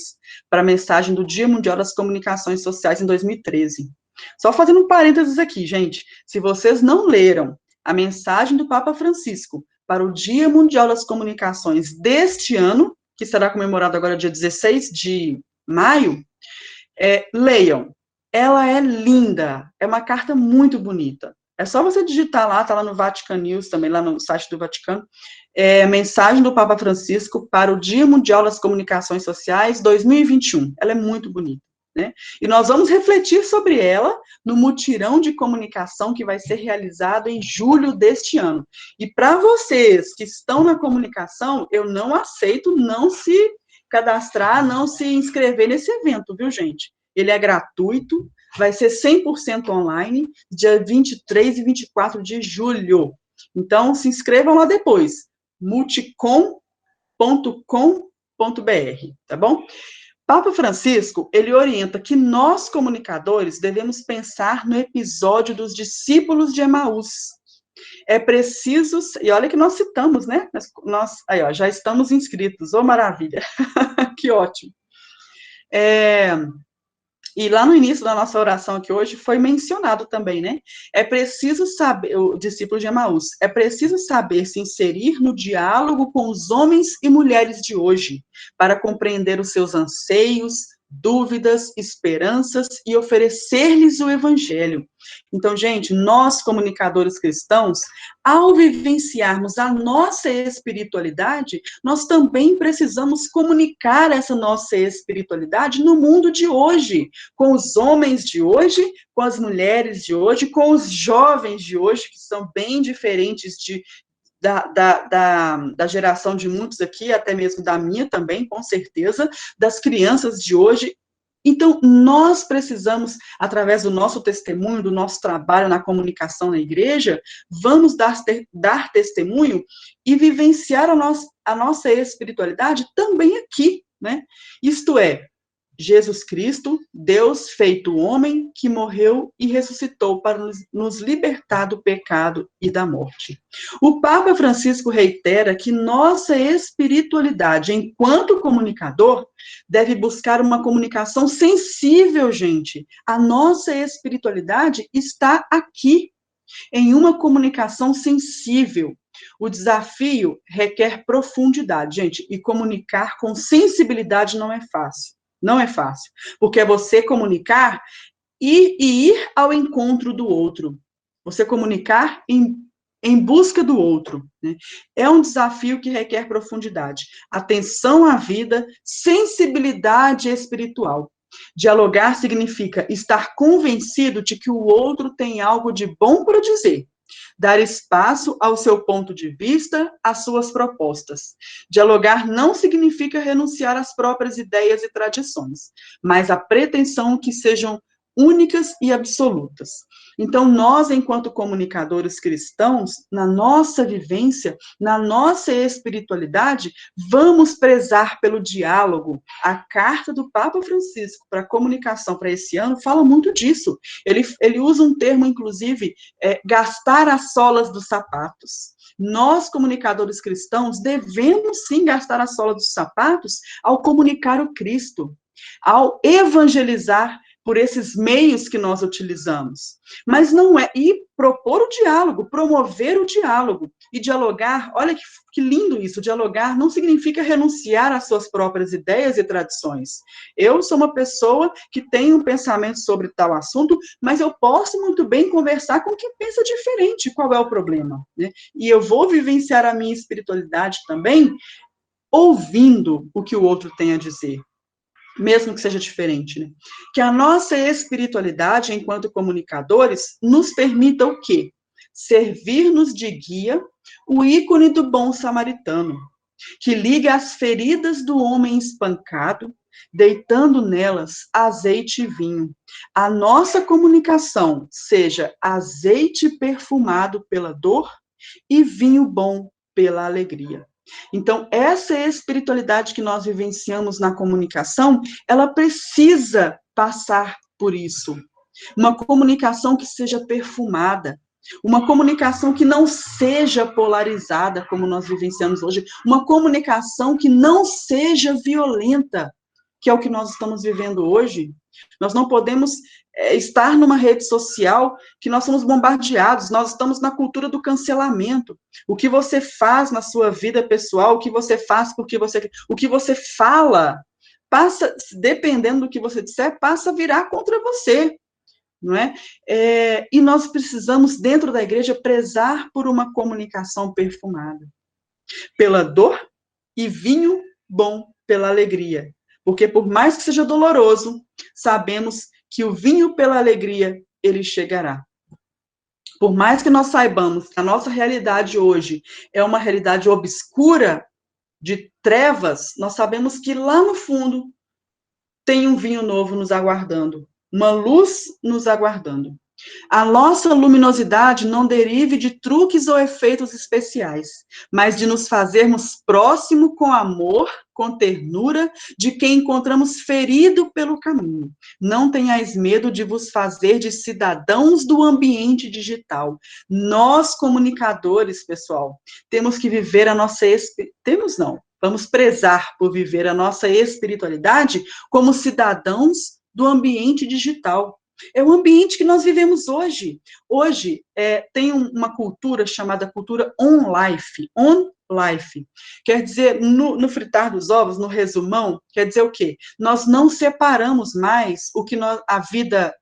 para a mensagem do Dia Mundial das Comunicações Sociais em 2013. Só fazendo um parênteses aqui, gente, se vocês não leram a mensagem do Papa Francisco para o Dia Mundial das Comunicações deste ano, que será comemorado agora dia 16 de maio, leiam. Ela é linda, é uma carta muito bonita. É só você digitar lá, tá lá no Vatican News, também lá no site do Vaticano, mensagem do Papa Francisco para o Dia Mundial das Comunicações Sociais 2021. Ela é muito bonita, né? E nós vamos refletir sobre ela no mutirão de comunicação que vai ser realizado em julho deste ano. E para vocês que estão na comunicação, eu não aceito não se cadastrar, não se inscrever nesse evento, viu, gente? Ele é gratuito, vai ser 100% online, dia 23 e 24 de julho. Então, se inscrevam lá depois, multicom.com.br, tá bom? Papa Francisco, ele orienta que nós, comunicadores, devemos pensar no episódio dos discípulos de Emaús. É preciso, e olha que nós citamos, né? Aí, ó, já estamos inscritos, ô maravilha, que ótimo. E lá no início da nossa oração aqui hoje foi mencionado também, né? É preciso saber, o discípulo de Emaús, é preciso saber se inserir no diálogo com os homens e mulheres de hoje, para compreender os seus anseios, dúvidas, esperanças e oferecer-lhes o evangelho. Então, gente, nós, comunicadores cristãos, ao vivenciarmos a nossa espiritualidade, nós também precisamos comunicar essa nossa espiritualidade no mundo de hoje, com os homens de hoje, com as mulheres de hoje, com os jovens de hoje, que são bem diferentes da geração de muitos aqui, até mesmo da minha também, com certeza, das crianças de hoje. Então, nós precisamos, através do nosso testemunho, do nosso trabalho na comunicação na igreja, vamos dar testemunho e vivenciar a nossa espiritualidade também aqui, né? Isto é, Jesus Cristo, Deus feito homem, que morreu e ressuscitou para nos libertar do pecado e da morte. O Papa Francisco reitera que nossa espiritualidade, enquanto comunicador, deve buscar uma comunicação sensível, gente. A nossa espiritualidade está aqui, em uma comunicação sensível. O desafio requer profundidade, gente, e comunicar com sensibilidade não é fácil. Não é fácil, porque é você comunicar e ir ao encontro do outro. Você comunicar em busca do outro, né? É um desafio que requer profundidade, atenção à vida, sensibilidade espiritual. Dialogar significa estar convencido de que o outro tem algo de bom para dizer. Dar espaço ao seu ponto de vista, às suas propostas. Dialogar não significa renunciar às próprias ideias e tradições, mas a pretensão que sejam únicas e absolutas. Então, nós, enquanto comunicadores cristãos, na nossa vivência, na nossa espiritualidade, vamos prezar pelo diálogo. A carta do Papa Francisco para a comunicação para esse ano fala muito disso. Ele usa um termo, inclusive, gastar as solas dos sapatos. Nós, comunicadores cristãos, devemos sim gastar a sola dos sapatos ao comunicar o Cristo, ao evangelizar por esses meios que nós utilizamos. Mas não é, e propor o diálogo, promover o diálogo, e dialogar, olha que lindo isso, dialogar não significa renunciar às suas próprias ideias e tradições. Eu sou uma pessoa que tem um pensamento sobre tal assunto, mas eu posso muito bem conversar com quem pensa diferente, qual é o problema, né? E eu vou vivenciar a minha espiritualidade também, ouvindo o que o outro tem a dizer. mesmo que seja diferente, né? Que a nossa espiritualidade, enquanto comunicadores, nos permita o quê? Servir-nos de guia, o ícone do bom samaritano, que liga as feridas do homem espancado, deitando nelas azeite e vinho. A nossa comunicação seja azeite perfumado pela dor e vinho bom pela alegria. Então, essa espiritualidade que nós vivenciamos na comunicação, ela precisa passar por isso. Uma comunicação que seja perfumada, uma comunicação que não seja polarizada, como nós vivenciamos hoje, uma comunicação que não seja violenta, que é o que nós estamos vivendo hoje. Nós não podemos estar numa rede social que nós somos bombardeados, nós estamos na cultura do cancelamento. O que você faz na sua vida pessoal, o que você faz porque o que você fala, passa, dependendo do que você disser, passa a virar contra você. Não é? E nós precisamos, dentro da igreja, prezar por uma comunicação perfumada, pela dor e vinho bom pela alegria. Porque por mais que seja doloroso, sabemos que o vinho pela alegria, ele chegará. Por mais que nós saibamos que a nossa realidade hoje é uma realidade obscura, de trevas, nós sabemos que lá no fundo tem um vinho novo nos aguardando, uma luz nos aguardando. A nossa luminosidade não derive de truques ou efeitos especiais, mas de nos fazermos próximo com amor, com ternura, de quem encontramos ferido pelo caminho. Não tenhais medo de vos fazer de cidadãos do ambiente digital. Nós, comunicadores, pessoal, temos que viver a nossa... Vamos prezar por viver a nossa espiritualidade como cidadãos do ambiente digital. É o ambiente que nós vivemos hoje. Hoje tem uma cultura chamada cultura on-life. On-life. Quer dizer, no fritar dos ovos, no resumão, quer dizer o quê? Nós não separamos mais a vida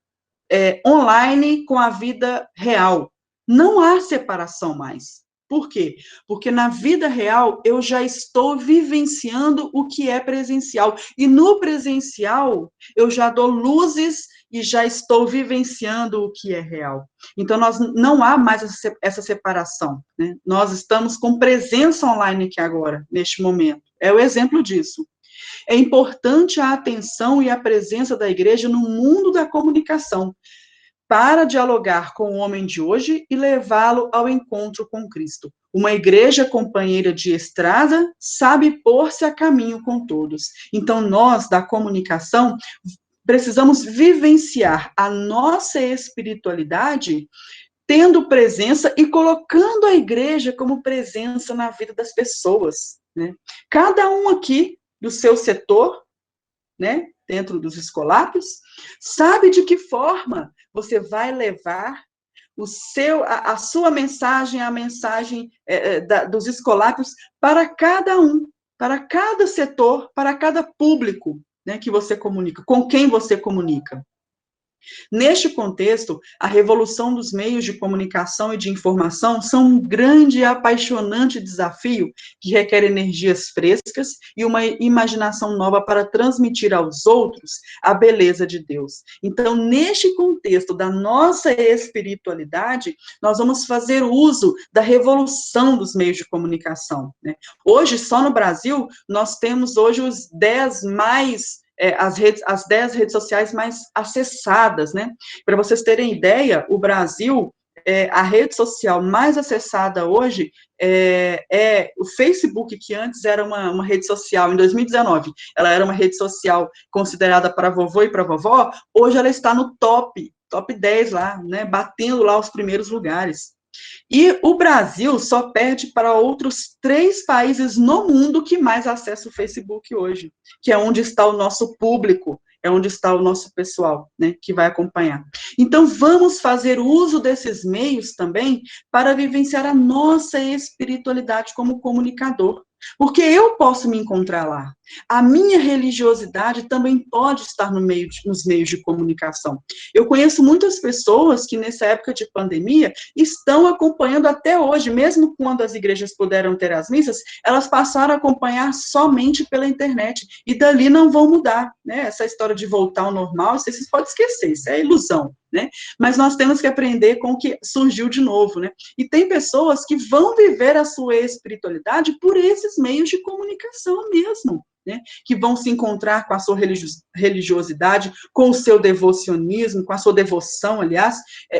online com a vida real. Não há separação mais. Por quê? Porque na vida real eu já estou vivenciando o que é presencial. E no presencial eu já dou luzes e já estou vivenciando o que é real. Então, não há mais essa separação, né? Nós estamos com presença online aqui agora, neste momento. É o exemplo disso. É importante a atenção e a presença da igreja no mundo da comunicação, para dialogar com o homem de hoje e levá-lo ao encontro com Cristo. Uma igreja companheira de estrada sabe pôr-se a caminho com todos. Então, nós, da comunicação, precisamos vivenciar a nossa espiritualidade tendo presença e colocando a igreja como presença na vida das pessoas, né? Cada um aqui do seu setor, né, dentro dos escolápios, sabe de que forma você vai levar a sua mensagem, a mensagem dos escolápios para cada um, para cada setor, para cada público, né, que você comunica, com quem você comunica. Neste contexto, a revolução dos meios de comunicação e de informação são um grande e apaixonante desafio que requer energias frescas e uma imaginação nova para transmitir aos outros a beleza de Deus. Então, neste contexto da nossa espiritualidade, nós vamos fazer uso da revolução dos meios de comunicação, né? Hoje, só no Brasil, nós temos hoje os 10 mais... as 10 redes sociais mais acessadas, né? Para vocês terem ideia, o Brasil, a rede social mais acessada hoje é o Facebook, que antes era uma rede social, em 2019, ela era uma rede social considerada para vovô e para vovó, hoje ela está no top 10 lá, né? Batendo lá os primeiros lugares. E o Brasil só perde para outros 3 países no mundo que mais acessam o Facebook hoje, que é onde está o nosso público, é onde está o nosso pessoal, né, que vai acompanhar. Então, vamos fazer uso desses meios também para vivenciar a nossa espiritualidade como comunicador. Porque eu posso me encontrar lá, A minha religiosidade também pode estar nos meios de comunicação. Eu conheço muitas pessoas que, nessa época de pandemia, estão acompanhando até hoje, mesmo quando as igrejas puderam ter as missas, elas passaram a acompanhar somente pela internet, e dali não vão mudar, né? Essa história de voltar ao normal, vocês podem esquecer, isso é ilusão, né? Mas nós temos que aprender com o que surgiu de novo, né? E tem pessoas que vão viver a sua espiritualidade por esses meios de comunicação mesmo, né? Que vão se encontrar com a sua religiosidade, com o seu devocionismo, com a sua devoção, aliás,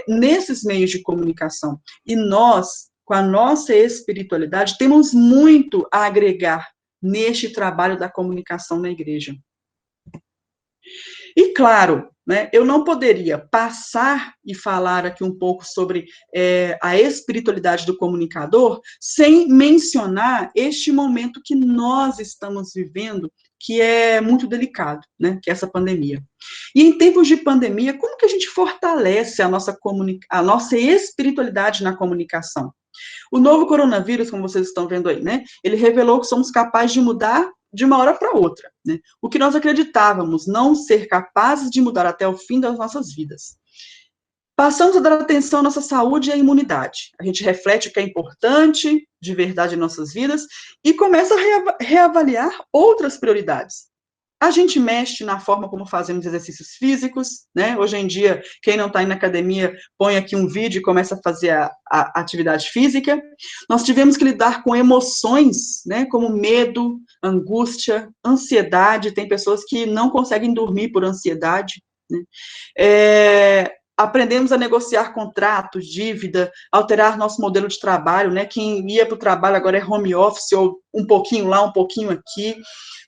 nesses meios de comunicação. E nós, com a nossa espiritualidade, temos muito a agregar neste trabalho da comunicação na igreja. E claro, né, eu não poderia passar e falar aqui um pouco sobre a espiritualidade do comunicador sem mencionar este momento que nós estamos vivendo, que é muito delicado, né, que é essa pandemia. E em tempos de pandemia, como que a gente fortalece a nossa espiritualidade na comunicação? O novo coronavírus, como vocês estão vendo aí, né, ele revelou que somos capazes de mudar de uma hora para outra, né? O que nós acreditávamos não ser capazes de mudar até o fim das nossas vidas. Passamos a dar atenção à nossa saúde e à imunidade. A gente reflete o que é importante de verdade em nossas vidas e começa a reavaliar outras prioridades. A gente mexe na forma como fazemos exercícios físicos, né? Hoje em dia, quem não está indo na academia, põe aqui um vídeo e começa a fazer a atividade física. Nós tivemos que lidar com emoções, né? Como medo, angústia, ansiedade. Tem pessoas que não conseguem dormir por ansiedade, né? Aprendemos a negociar contratos, dívida, alterar nosso modelo de trabalho, né? Quem ia para o trabalho agora é home office, ou um pouquinho lá, um pouquinho aqui.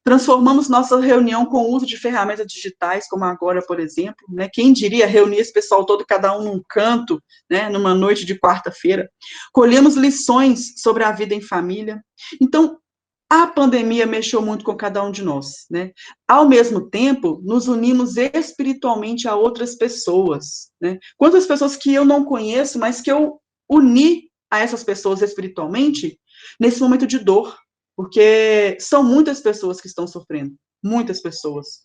Transformamos nossa reunião com o uso de ferramentas digitais, como agora, por exemplo, né? Quem diria reunir esse pessoal todo, cada um num canto, né? Numa noite de quarta-feira. Colhemos lições sobre a vida em família. Então, a pandemia mexeu muito com cada um de nós, né? Ao mesmo tempo, nos unimos espiritualmente a outras pessoas, né? Quantas pessoas que eu não conheço, mas que eu uni a essas pessoas espiritualmente nesse momento de dor, porque são muitas pessoas que estão sofrendo, muitas pessoas.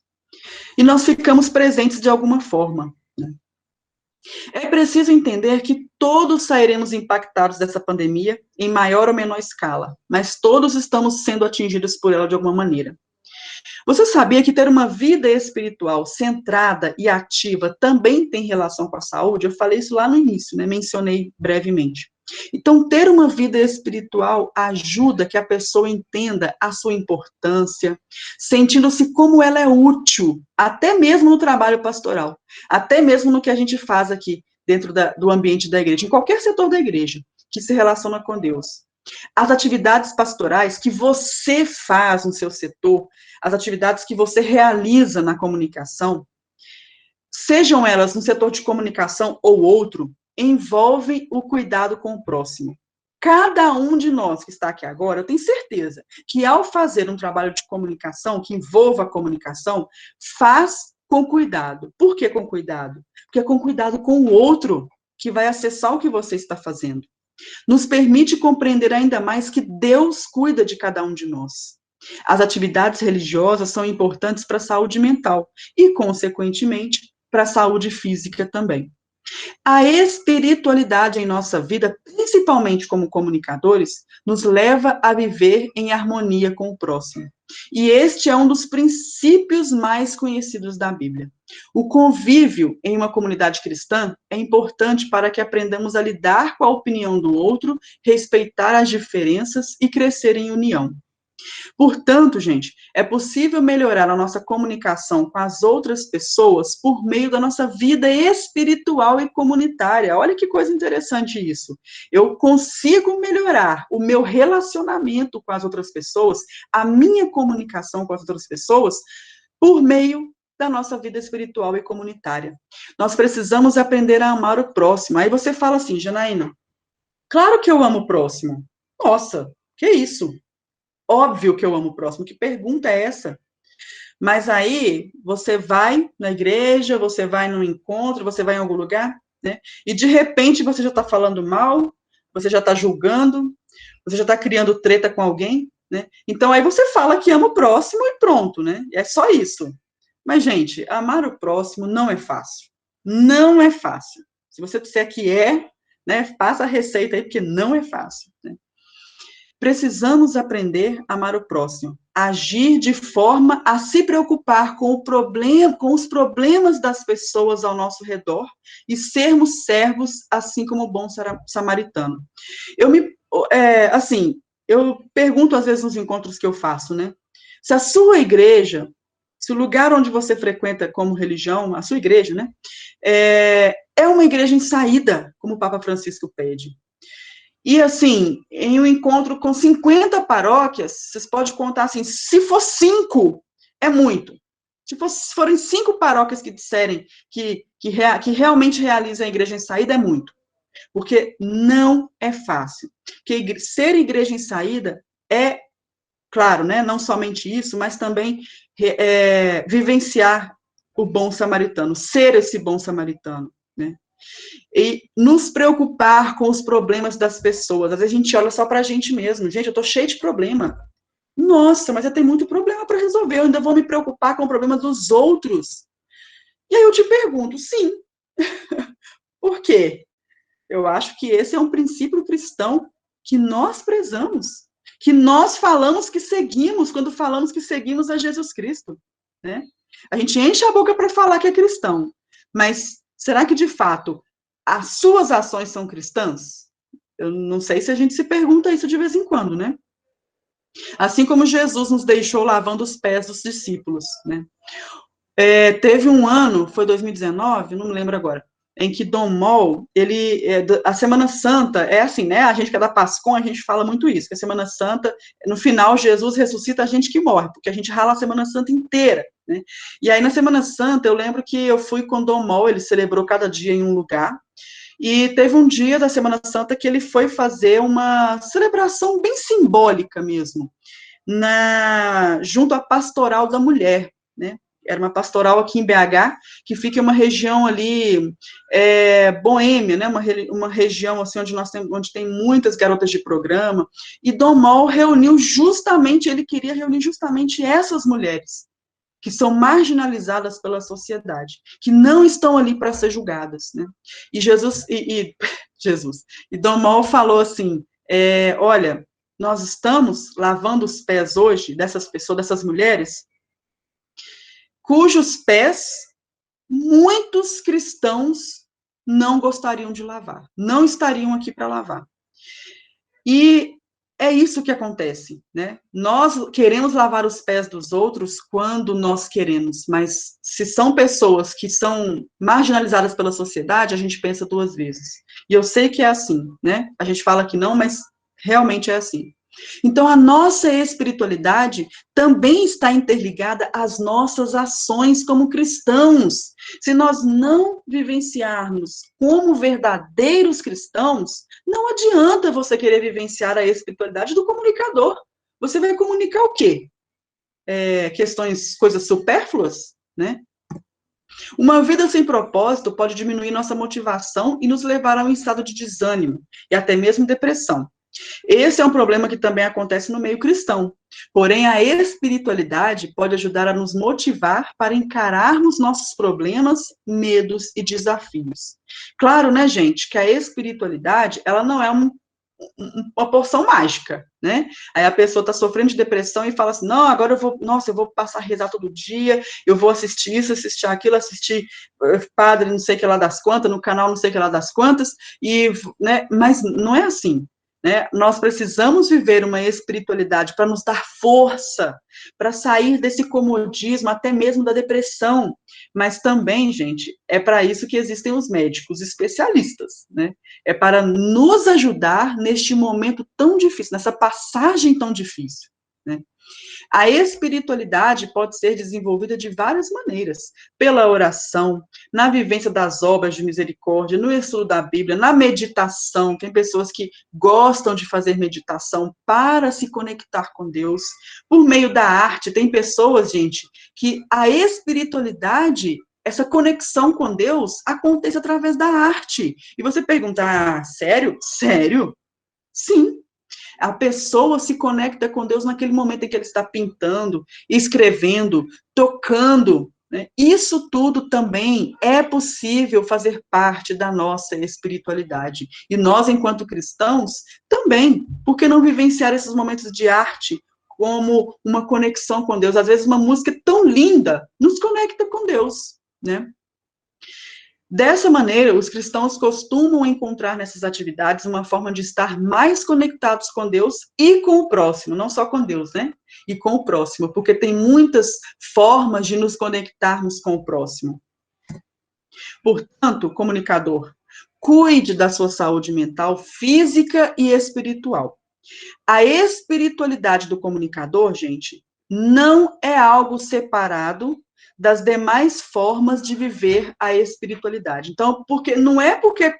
E nós ficamos presentes de alguma forma, né? É preciso entender que todos sairemos impactados dessa pandemia, em maior ou menor escala, mas todos estamos sendo atingidos por ela de alguma maneira. Você sabia que ter uma vida espiritual centrada e ativa também tem relação com a saúde? Eu falei isso lá no início, né? Mencionei brevemente. Então, ter uma vida espiritual ajuda que a pessoa entenda a sua importância, sentindo-se como ela é útil, até mesmo no trabalho pastoral, até mesmo no que a gente faz aqui dentro do ambiente da igreja, em qualquer setor da igreja que se relaciona com Deus. As atividades pastorais que você faz no seu setor, as atividades que você realiza na comunicação, sejam elas no setor de comunicação ou outro, envolvem o cuidado com o próximo. Cada um de nós que está aqui agora, eu tenho certeza que ao fazer um trabalho de comunicação, que envolva a comunicação, faz com cuidado. Por que com cuidado? Porque é com cuidado com o outro que vai acessar o que você está fazendo. Nos permite compreender ainda mais que Deus cuida de cada um de nós. As atividades religiosas são importantes para a saúde mental e, consequentemente, para a saúde física também. A espiritualidade em nossa vida, principalmente como comunicadores, nos leva a viver em harmonia com o próximo. E este é um dos princípios mais conhecidos da Bíblia. O convívio em uma comunidade cristã é importante para que aprendamos a lidar com a opinião do outro, respeitar as diferenças e crescer em união. Portanto, gente, é possível melhorar a nossa comunicação com as outras pessoas por meio da nossa vida espiritual e comunitária. Olha que coisa interessante isso. Eu consigo melhorar o meu relacionamento com as outras pessoas, a minha comunicação com as outras pessoas, por meio da nossa vida espiritual e comunitária. Nós precisamos aprender a amar o próximo. Aí você fala assim, Janaína, claro que eu amo o próximo. Nossa, que isso? Óbvio que eu amo o próximo, que pergunta é essa? Mas aí, você vai na igreja, você vai num encontro, você vai em algum lugar, né? E de repente você já está falando mal, você já está julgando, você já está criando treta com alguém, né? Então, aí você fala que ama o próximo e pronto, né? É só isso. Mas, gente, amar o próximo não é fácil. Não é fácil. Se você disser que é, né, passa a receita aí, porque não é fácil, né? Precisamos aprender a amar o próximo, agir de forma a se preocupar com o problema, com os problemas das pessoas ao nosso redor e sermos servos, assim como o bom samaritano. Eu me, assim, eu pergunto às vezes nos encontros que eu faço, né? Se a sua igreja, se o lugar onde você frequenta como religião, a sua igreja, né, é uma igreja em saída, como o Papa Francisco pede. E, assim, em um encontro com 50 paróquias, vocês podem contar, assim, se for 5, é muito. Se forem 5 paróquias que disserem que realmente realizam a igreja em saída, é muito. Porque não é fácil. Porque ser igreja em saída é, claro, né, não somente isso, mas também vivenciar o bom samaritano, ser esse bom samaritano, né? E nos preocupar com os problemas das pessoas. Às vezes a gente olha só para a gente mesmo. Gente, eu estou cheio de problema. Nossa, mas eu tenho muito problema para resolver. Eu ainda vou me preocupar com o problema dos outros. E aí eu te pergunto, sim. Por quê? Eu acho que esse é um princípio cristão que nós prezamos, que nós falamos que seguimos quando falamos que seguimos a Jesus Cristo, né? A gente enche a boca para falar que é cristão, mas será que de fato as suas ações são cristãs? Eu não sei se a gente se pergunta isso de vez em quando, né? Assim como Jesus nos deixou lavando os pés dos discípulos, né? Teve um ano, foi 2019, não me lembro agora, em que Dom Mol, a Semana Santa, é assim, né, a gente que é da Pascom, a gente fala muito isso, que a Semana Santa, no final, Jesus ressuscita a gente que morre, porque a gente rala a Semana Santa inteira, né, e aí na Semana Santa, eu lembro que eu fui com Dom Mol, ele celebrou cada dia em um lugar, e teve um dia da Semana Santa que ele foi fazer uma celebração bem simbólica mesmo, junto à Pastoral da Mulher, né? Era uma pastoral aqui em BH, que fica em uma região ali, boêmia, né? Uma região assim, onde tem muitas garotas de programa, e Dom Mol ele queria reunir justamente essas mulheres, que são marginalizadas pela sociedade, que não estão ali para ser julgadas, né? E Dom Mol falou assim, olha, nós estamos lavando os pés hoje dessas pessoas, dessas mulheres, cujos pés muitos cristãos não gostariam de lavar, não estariam aqui para lavar. E é isso que acontece, né? Nós queremos lavar os pés dos outros quando nós queremos, mas se são pessoas que são marginalizadas pela sociedade, a gente pensa 2 vezes. E eu sei que é assim, né? A gente fala que não, mas realmente é assim. Então, a nossa espiritualidade também está interligada às nossas ações como cristãos. Se nós não vivenciarmos como verdadeiros cristãos, não adianta você querer vivenciar a espiritualidade do comunicador. Você vai comunicar o quê? Coisas supérfluas, né? Uma vida sem propósito pode diminuir nossa motivação e nos levar a um estado de desânimo e até mesmo depressão. Esse é um problema que também acontece no meio cristão. Porém, a espiritualidade pode ajudar a nos motivar para encararmos nossos problemas, medos e desafios. Claro, né, gente, que a espiritualidade, ela não é uma porção mágica, né? Aí a pessoa está sofrendo de depressão e fala assim, não, agora eu vou passar a rezar todo dia, eu vou assistir isso, assistir aquilo, assistir padre não sei que lá das quantas, no canal não sei que lá das quantas, né, mas não é assim. Né? Nós precisamos viver uma espiritualidade para nos dar força, para sair desse comodismo, até mesmo da depressão. Mas também, gente, é para isso que existem os médicos especialistas, né? É para nos ajudar neste momento tão difícil, nessa passagem tão difícil, né? A espiritualidade pode ser desenvolvida de várias maneiras, pela oração, na vivência das obras de misericórdia, no estudo da Bíblia, na meditação. Tem pessoas que gostam de fazer meditação para se conectar com Deus, por meio da arte. Tem pessoas, gente, que a espiritualidade, essa conexão com Deus, acontece através da arte. E você pergunta, sério? Sério? Sim. A pessoa se conecta com Deus naquele momento em que ele está pintando, escrevendo, tocando, né? Isso tudo também é possível fazer parte da nossa espiritualidade. E nós, enquanto cristãos, também. Por que não vivenciar esses momentos de arte como uma conexão com Deus? Às vezes uma música tão linda nos conecta com Deus, né? Dessa maneira, os cristãos costumam encontrar nessas atividades uma forma de estar mais conectados com Deus e com o próximo, não só com Deus, né? E com o próximo, porque tem muitas formas de nos conectarmos com o próximo. Portanto, comunicador, cuide da sua saúde mental, física e espiritual. A espiritualidade do comunicador, gente, não é algo separado das demais formas de viver a espiritualidade. Então, não é porque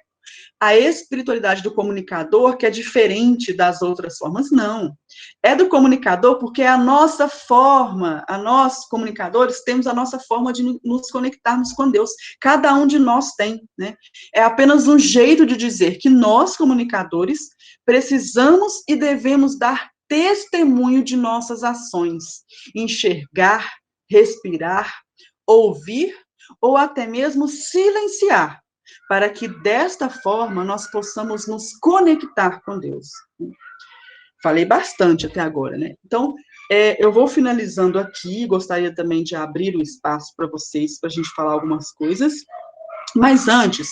a espiritualidade do comunicador que é diferente das outras formas, não. É do comunicador porque é a nossa forma, nós, comunicadores, temos a nossa forma de nos conectarmos com Deus. Cada um de nós tem, né? É apenas um jeito de dizer que nós, comunicadores, precisamos e devemos dar testemunho de nossas ações, enxergar, respirar, ouvir ou até mesmo silenciar, para que desta forma nós possamos nos conectar com Deus. Falei bastante até agora, né? Então, eu vou finalizando aqui, gostaria também de abrir o espaço para vocês, para a gente falar algumas coisas, mas antes,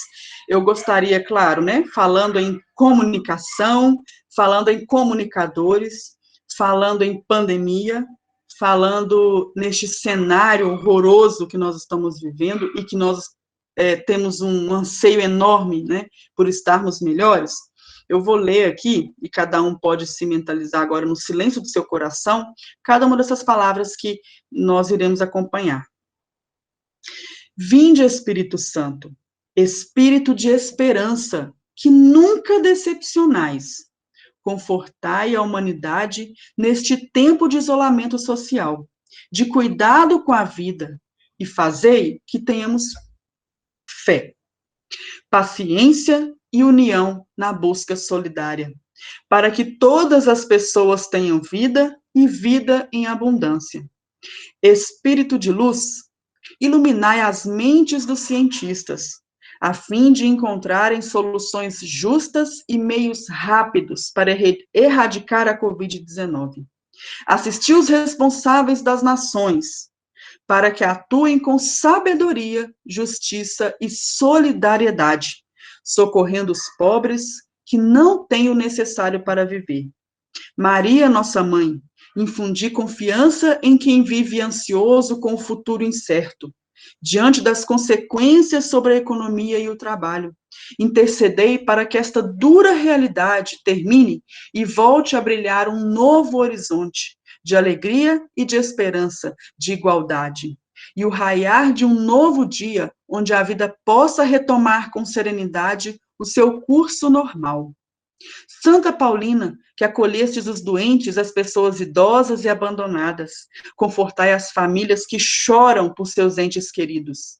eu gostaria, claro, né, falando em comunicação, falando em comunicadores, falando em pandemia, falando neste cenário horroroso que nós estamos vivendo e que nós temos um anseio enorme, né, por estarmos melhores. Eu vou ler aqui, e cada um pode se mentalizar agora no silêncio do seu coração, cada uma dessas palavras que nós iremos acompanhar. Vinde, Espírito Santo, Espírito de esperança, que nunca decepcionais. Confortai a humanidade neste tempo de isolamento social, de cuidado com a vida, e fazei que tenhamos fé, paciência e união na busca solidária, para que todas as pessoas tenham vida e vida em abundância. Espírito de luz, iluminai as mentes dos cientistas, a fim de encontrarem soluções justas e meios rápidos para erradicar a Covid-19. Assisti os responsáveis das nações, para que atuem com sabedoria, justiça e solidariedade, socorrendo os pobres que não têm o necessário para viver. Maria, nossa mãe, infundi confiança em quem vive ansioso com o futuro incerto, diante das consequências sobre a economia e o trabalho. Intercedei para que esta dura realidade termine e volte a brilhar um novo horizonte de alegria e de esperança, de igualdade. E o raiar de um novo dia, onde a vida possa retomar com serenidade o seu curso normal. Santa Paulina, que acolhestes os doentes, as pessoas idosas e abandonadas, confortai as famílias que choram por seus entes queridos.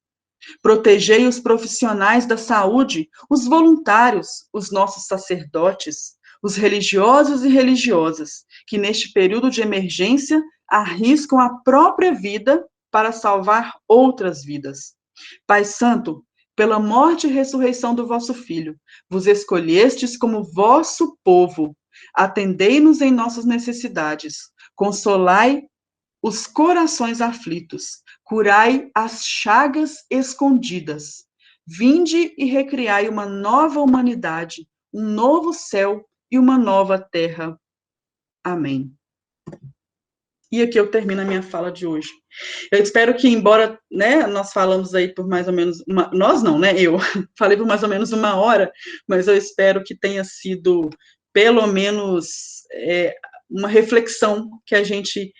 Protegei os profissionais da saúde, os voluntários, os nossos sacerdotes, os religiosos e religiosas, que neste período de emergência arriscam a própria vida para salvar outras vidas. Pai Santo, pela morte e ressurreição do vosso Filho, vos escolhestes como vosso povo. Atendei-nos em nossas necessidades. Consolai os corações aflitos. Curai as chagas escondidas. Vinde e recriai uma nova humanidade, um novo céu e uma nova terra. Amém. E aqui eu termino a minha fala de hoje. Eu espero que, embora, né, nós falamos aí por mais ou menos nós não, né, eu falei por mais ou menos 1 hora, mas eu espero que tenha sido, pelo menos, uma reflexão que a gente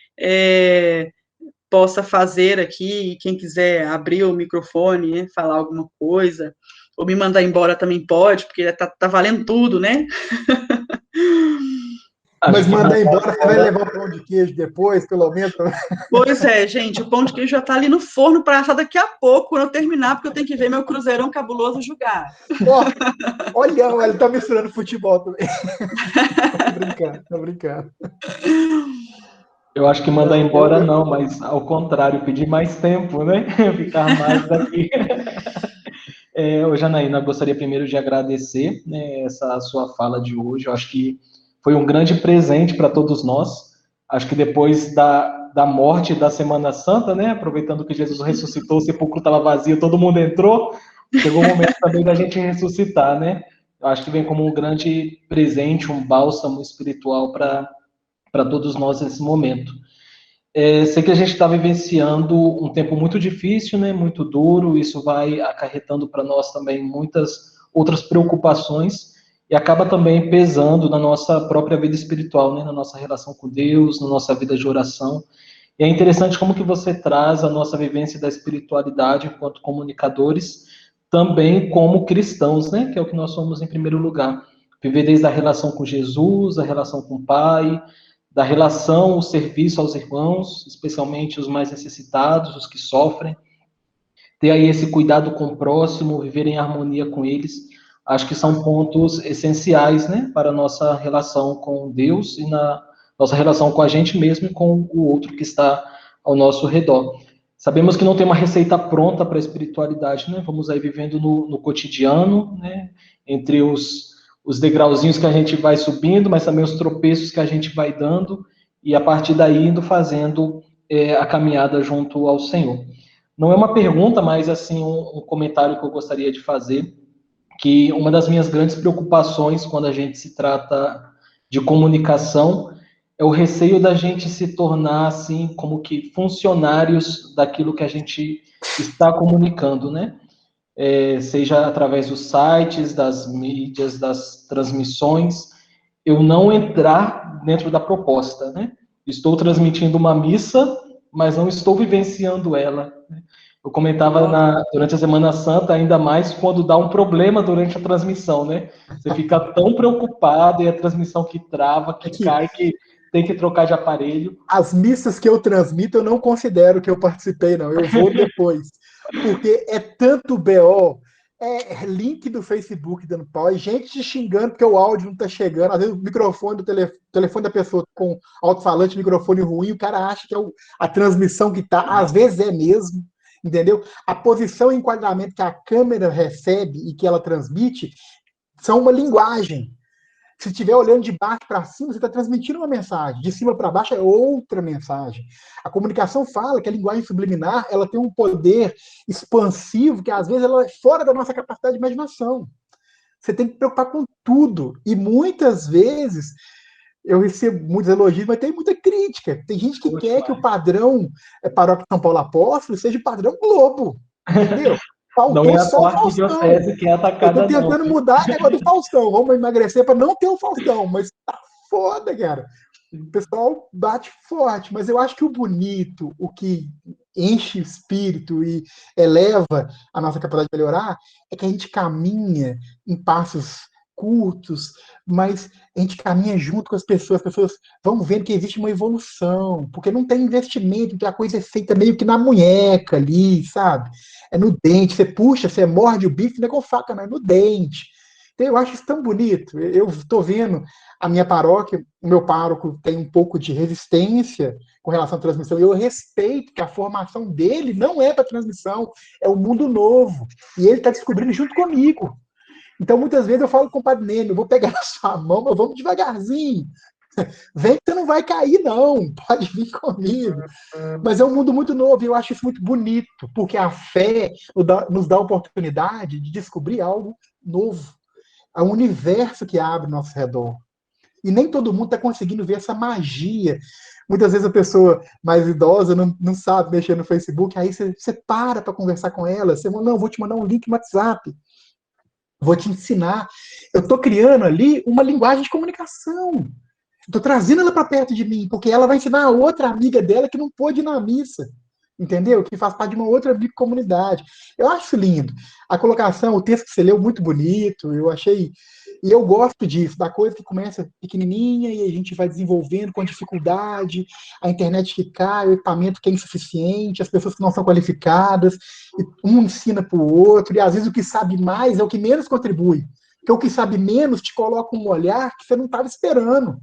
possa fazer aqui, e quem quiser abrir o microfone, né, falar alguma coisa, ou me mandar embora também pode, porque tá valendo tudo, né? Mas mandar embora, você vai embora. levar o pão de queijo depois, pelo menos? Pois é, gente, o pão de queijo já está ali no forno para assar daqui a pouco, quando eu terminar, porque eu tenho que ver meu Cruzeirão cabuloso jogar. Ó, olha, ele tá misturando futebol também. Tô brincando, tô brincando. Eu acho que mandar Não, embora não, mas ao contrário, pedir mais tempo, né? Ficar mais aqui. Ô Janaína, eu gostaria primeiro de agradecer, né, essa sua fala de hoje. Eu acho que foi um grande presente para todos nós. Acho que depois da morte da Semana Santa, né, aproveitando que Jesus ressuscitou, o sepulcro estava vazio, todo mundo entrou, chegou o momento também da gente ressuscitar, né? Eu acho que vem como um grande presente, um bálsamo espiritual para todos nós nesse momento. Sei que a gente está vivenciando um tempo muito difícil, né, muito duro, isso vai acarretando para nós também muitas outras preocupações e acaba também pesando na nossa própria vida espiritual, né, na nossa relação com Deus, na nossa vida de oração. E é interessante como que você traz a nossa vivência da espiritualidade enquanto comunicadores, também como cristãos, né, que é o que nós somos em primeiro lugar. Viver desde a relação com Jesus, a relação com o Pai, da relação, o serviço aos irmãos, especialmente os mais necessitados, os que sofrem, ter aí esse cuidado com o próximo, viver em harmonia com eles, acho que são pontos essenciais, né, para a nossa relação com Deus e na nossa relação com a gente mesmo e com o outro que está ao nosso redor. Sabemos que não tem uma receita pronta para a espiritualidade, né? Vamos aí vivendo no cotidiano, né? Entre os degrauzinhos que a gente vai subindo, mas também os tropeços que a gente vai dando, e a partir daí indo fazendo a caminhada junto ao Senhor. Não é uma pergunta, mas assim um comentário que eu gostaria de fazer, que uma das minhas grandes preocupações quando a gente se trata de comunicação é o receio da gente se tornar assim como que funcionários daquilo que a gente está comunicando, né? Seja através dos sites, das mídias, das transmissões, eu não entrar dentro da proposta, né? Estou transmitindo uma missa, mas não estou vivenciando ela. Eu comentava durante a Semana Santa, ainda mais quando dá um problema durante a transmissão, né? Você fica tão preocupado e a transmissão que trava, que cai, que tem que trocar de aparelho. As missas que eu transmito, eu não considero que eu participei, não. Eu vou depois. Porque é tanto BO, é link do Facebook dando pau, é gente te xingando porque o áudio não tá chegando. Às vezes o microfone do telefone da pessoa com alto-falante, microfone ruim, o cara acha que é a transmissão que tá. Às vezes é mesmo, entendeu? A posição e enquadramento que a câmera recebe e que ela transmite são uma linguagem. Se estiver olhando de baixo para cima, você está transmitindo uma mensagem. De cima para baixo é outra mensagem. A comunicação fala que a linguagem subliminar ela tem um poder expansivo que às vezes ela é fora da nossa capacidade de imaginação. Você tem que se preocupar com tudo. E muitas vezes eu recebo muitos elogios, mas tem muita crítica. Tem gente que quer que o padrão Paróquia São Paulo Apóstolo seja o padrão Globo. Entendeu? Não é a só arquidiocese que é atacada, eu tô tentando mudar o negócio do Faustão. Vamos emagrecer para não ter o Faustão, mas tá foda, cara. O pessoal bate forte, mas eu acho que o bonito, o que enche o espírito e eleva a nossa capacidade de melhorar, é que a gente caminha em passos curtos, mas a gente caminha junto com as pessoas vão vendo que existe uma evolução, porque não tem investimento, que a coisa é feita meio que na munheca ali, sabe? É no dente, você puxa, você morde o bife, não é com faca, não é no dente. Então eu acho isso tão bonito. Eu estou vendo a minha paróquia, o meu pároco tem um pouco de resistência com relação à transmissão, e eu respeito que a formação dele não é para transmissão, é o mundo novo, e ele está descobrindo junto comigo. Então, muitas vezes eu falo com o Padre Nêmio, eu vou pegar na sua mão, mas vamos devagarzinho. Vem que você não vai cair, não. Pode vir comigo. Mas é um mundo muito novo e eu acho isso muito bonito, porque a fé nos dá a oportunidade de descobrir algo novo. É um universo que abre ao nosso redor. E nem todo mundo está conseguindo ver essa magia. Muitas vezes a pessoa mais idosa não sabe mexer no Facebook, aí você para conversar com ela, você fala, não, vou te mandar um link no WhatsApp. Vou te ensinar. Eu estou criando ali uma linguagem de comunicação. Estou trazendo ela para perto de mim, porque ela vai ensinar a outra amiga dela que não pôde ir na missa. Entendeu? Que faz parte de uma outra comunidade. Eu acho lindo. A colocação, o texto que você leu, muito bonito. Eu achei E eu gosto disso, da coisa que começa pequenininha e a gente vai desenvolvendo com dificuldade, a internet que cai, o equipamento que é insuficiente, as pessoas que não são qualificadas, e um ensina para o outro, e às vezes o que sabe mais é o que menos contribui. Porque o que sabe menos te coloca um olhar que você não estava esperando.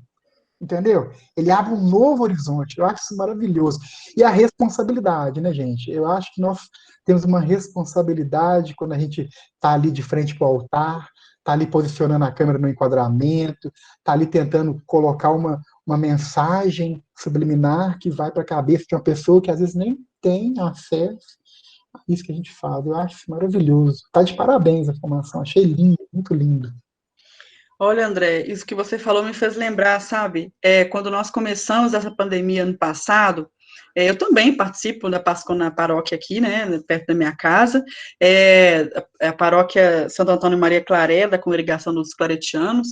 Entendeu? Ele abre um novo horizonte. Eu acho isso maravilhoso. E a responsabilidade, né, gente? Eu acho que nós temos uma responsabilidade quando a gente está ali de frente para o altar, está ali posicionando a câmera no enquadramento, está ali tentando colocar uma mensagem subliminar que vai para a cabeça de uma pessoa que às vezes nem tem acesso a isso que a gente faz. Eu acho isso maravilhoso. Está de parabéns a formação. Achei lindo, muito lindo. Olha, André, isso que você falou me fez lembrar, sabe? Quando nós começamos essa pandemia ano passado, eu também participo da Páscoa na paróquia aqui, né, perto da minha casa, a paróquia Santo Antônio Maria Claré, da Congregação dos Claretianos.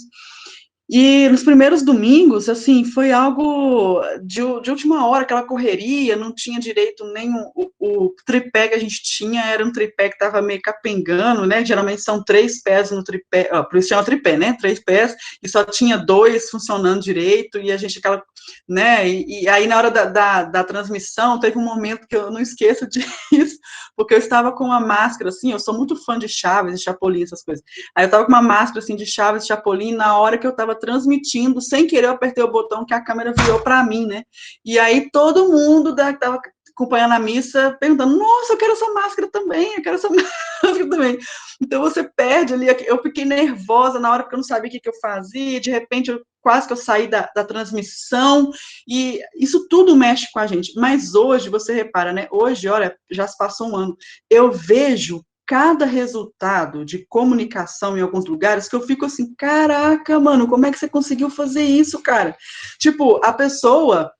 E nos primeiros domingos, assim, foi algo de última hora, aquela correria, não tinha direito nem o tripé que a gente tinha, era um tripé que estava meio capengando, né, geralmente são 3 pés no tripé, por isso chama tripé, né, 3 pés, e só tinha 2 funcionando direito, e a gente, aquela, né, e aí na hora da transmissão, teve um momento que eu não esqueço disso, porque eu estava com uma máscara, assim, eu sou muito fã de Chaves, de Chapolin, essas coisas, aí eu estava com uma máscara, assim, de Chaves, de Chapolin, na hora que eu estava transmitindo, sem querer eu apertei o botão que a câmera virou para mim, né? E aí todo mundo que estava acompanhando a missa perguntando, nossa, eu quero essa máscara também, eu quero essa máscara também. Então você perde ali, eu fiquei nervosa na hora porque eu não sabia o que eu fazia, de repente quase que eu saí da transmissão, e isso tudo mexe com a gente. Mas hoje, você repara, né? Hoje, olha, já se passou um ano, eu vejo cada resultado de comunicação em alguns lugares que eu fico assim, caraca, mano, como é que você conseguiu fazer isso, cara? Tipo, a pessoa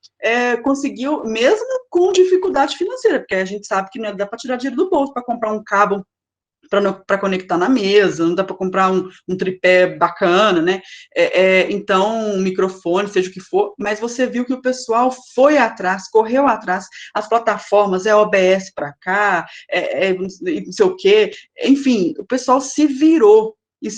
conseguiu, mesmo com dificuldade financeira, porque a gente sabe que não dá para tirar dinheiro do bolso para comprar um cabo para conectar na mesa, não dá para comprar um tripé bacana, né? Então, um microfone, seja o que for, mas você viu que o pessoal foi atrás, correu atrás, as plataformas, OBS para cá, não sei o quê, enfim, o pessoal se virou e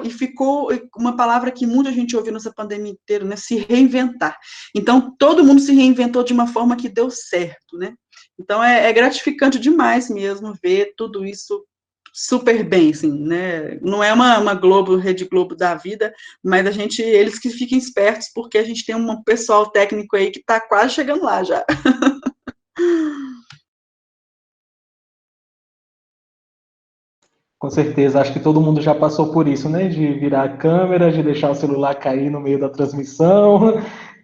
ficou uma palavra que muita gente ouviu nessa pandemia inteira, né? Se reinventar. Então, todo mundo se reinventou de uma forma que deu certo, né? Então, é gratificante demais mesmo ver tudo isso super bem, assim, né? Não é uma Globo, Rede Globo da vida, mas eles que fiquem espertos, porque a gente tem um pessoal técnico aí que está quase chegando lá já. Com certeza, acho que todo mundo já passou por isso, né? De virar a câmera, de deixar o celular cair no meio da transmissão,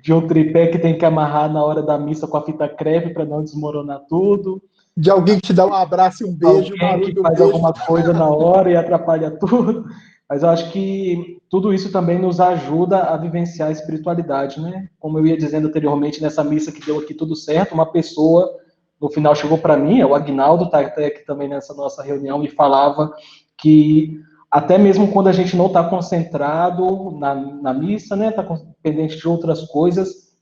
de um tripé que tem que amarrar na hora da missa com a fita crepe para não desmoronar tudo. De alguém que te dá um abraço e um beijo, Alguém que barulho do faz beijo. alguma coisa na hora e atrapalha tudo. Mas eu acho que tudo isso também nos ajuda a vivenciar a espiritualidade, né? Como eu ia dizendo anteriormente, nessa missa que deu aqui tudo certo, uma pessoa no final chegou para mim, o Agnaldo, está até aqui também nessa nossa reunião, e falava que até mesmo quando a gente não está concentrado na missa, né? Está pendente de outras coisas,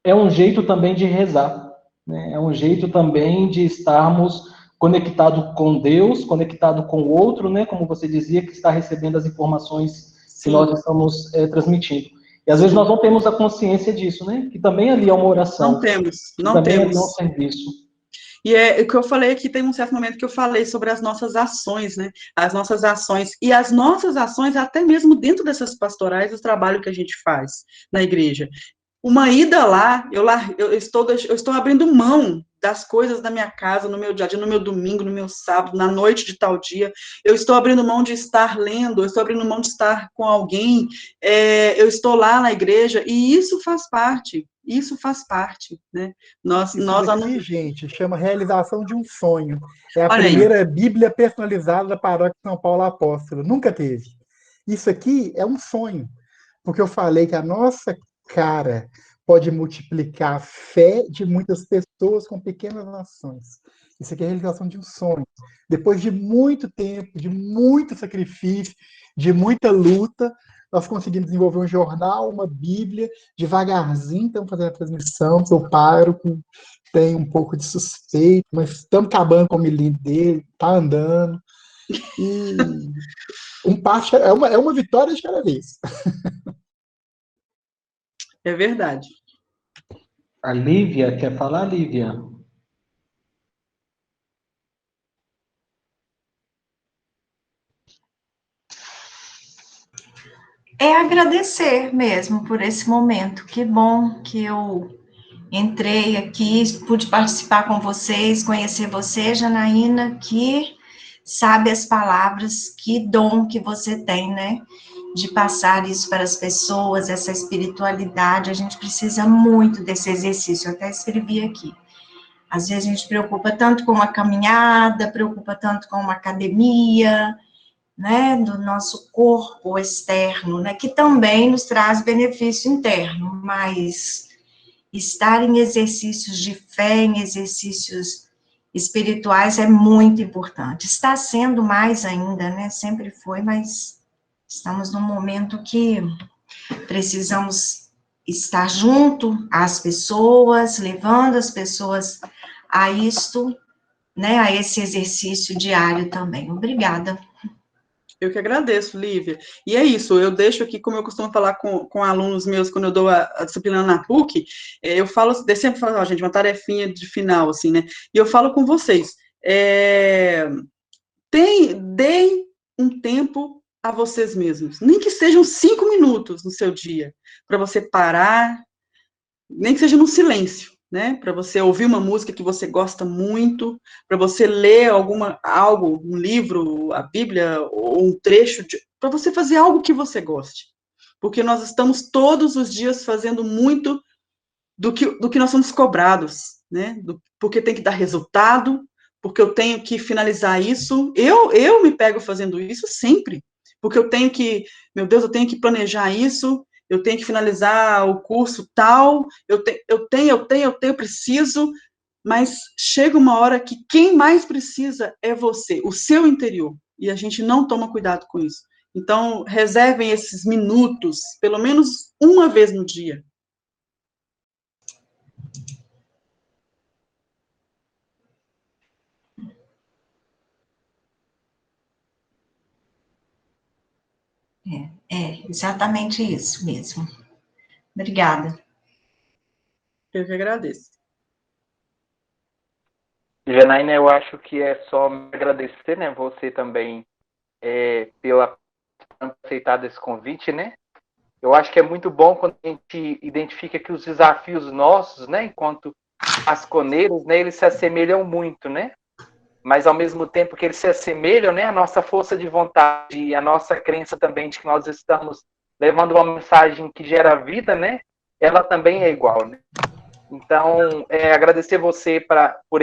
é um jeito também de rezar, né? É um jeito também de estarmos conectado com Deus, conectado com o outro, né? Como você dizia, que está recebendo as informações que Sim. nós estamos transmitindo. E às vezes nós não temos a consciência disso, né? Que também ali é uma oração. Não também temos. ali é um serviço. E é o que eu falei aqui, tem um certo momento que eu falei sobre as nossas ações, né? As nossas ações, e as nossas ações, até mesmo dentro dessas pastorais, o trabalho que a gente faz na igreja. Uma ida lá, eu estou abrindo mão das coisas da minha casa, no meu dia a dia, no meu domingo, no meu sábado, na noite de tal dia, eu estou abrindo mão de estar lendo, eu estou abrindo mão de estar com alguém, eu estou lá na igreja, e isso faz parte, né? Isso daqui, gente, chama realização de um sonho. É a Olha aí. primeira Bíblia personalizada da Paróquia São Paulo Apóstolo. Nunca teve. Isso aqui é um sonho, porque eu falei que a nossa cara pode multiplicar a fé de muitas pessoas com pequenas ações. Isso aqui é a realização de um sonho. Depois de muito tempo, de muito sacrifício, de muita luta, nós conseguimos desenvolver um jornal, uma Bíblia, devagarzinho estamos fazendo a transmissão, eu paro, tem um pouco de suspeito, mas estamos acabando com o milímetro dele, está andando. E passo, é uma vitória de cada vez. É verdade. A Lívia, quer falar, Lívia? É agradecer mesmo por esse momento. Que bom que eu entrei aqui, pude participar com vocês, conhecer você, Janaína, que sabe as palavras, que dom que você tem, né? De passar isso para as pessoas, essa espiritualidade. A gente precisa muito desse exercício. Eu até escrevi aqui. Às vezes a gente preocupa tanto com uma caminhada, preocupa tanto com uma academia, né, do nosso corpo externo, né, que também nos traz benefício interno, mas estar em exercícios de fé, em exercícios espirituais é muito importante. Está sendo mais ainda, né, sempre foi, mas estamos num momento que precisamos estar junto às pessoas, levando as pessoas a isto, né, a esse exercício diário também. Obrigada. Eu que agradeço, Lívia. E é isso, eu deixo aqui, como eu costumo falar com alunos meus, quando eu dou a disciplina na PUC, eu falo, eu sempre falo, ó, gente, uma tarefinha de final, assim, né? E eu falo com vocês, deem um tempo a vocês mesmos, nem que sejam 5 minutos no seu dia, para você parar, nem que seja num silêncio, né? Para você ouvir uma música que você gosta muito, para você ler algo, um livro, a Bíblia, ou um trecho, para você fazer algo que você goste. Porque nós estamos todos os dias fazendo muito do que nós somos cobrados, né? Porque tem que dar resultado, porque eu tenho que finalizar isso. Eu me pego fazendo isso sempre, porque eu tenho que, meu Deus, eu tenho que planejar isso, eu tenho que finalizar o curso tal, eu preciso, mas chega uma hora que quem mais precisa é você, o seu interior, e a gente não toma cuidado com isso. Então, reservem esses minutos, pelo menos uma vez no dia. É exatamente isso mesmo. Obrigada. Eu que agradeço. Janaína, eu acho que é só me agradecer, né? Você também pela aceitar esse convite, né? Eu acho que é muito bom quando a gente identifica que os desafios nossos, né? Enquanto asconeiros, né? Eles se assemelham muito, né? Mas ao mesmo tempo que eles se assemelham, né? A nossa força de vontade e a nossa crença também de que nós estamos levando uma mensagem que gera vida, né? Ela também é igual, né? Então, agradecer você por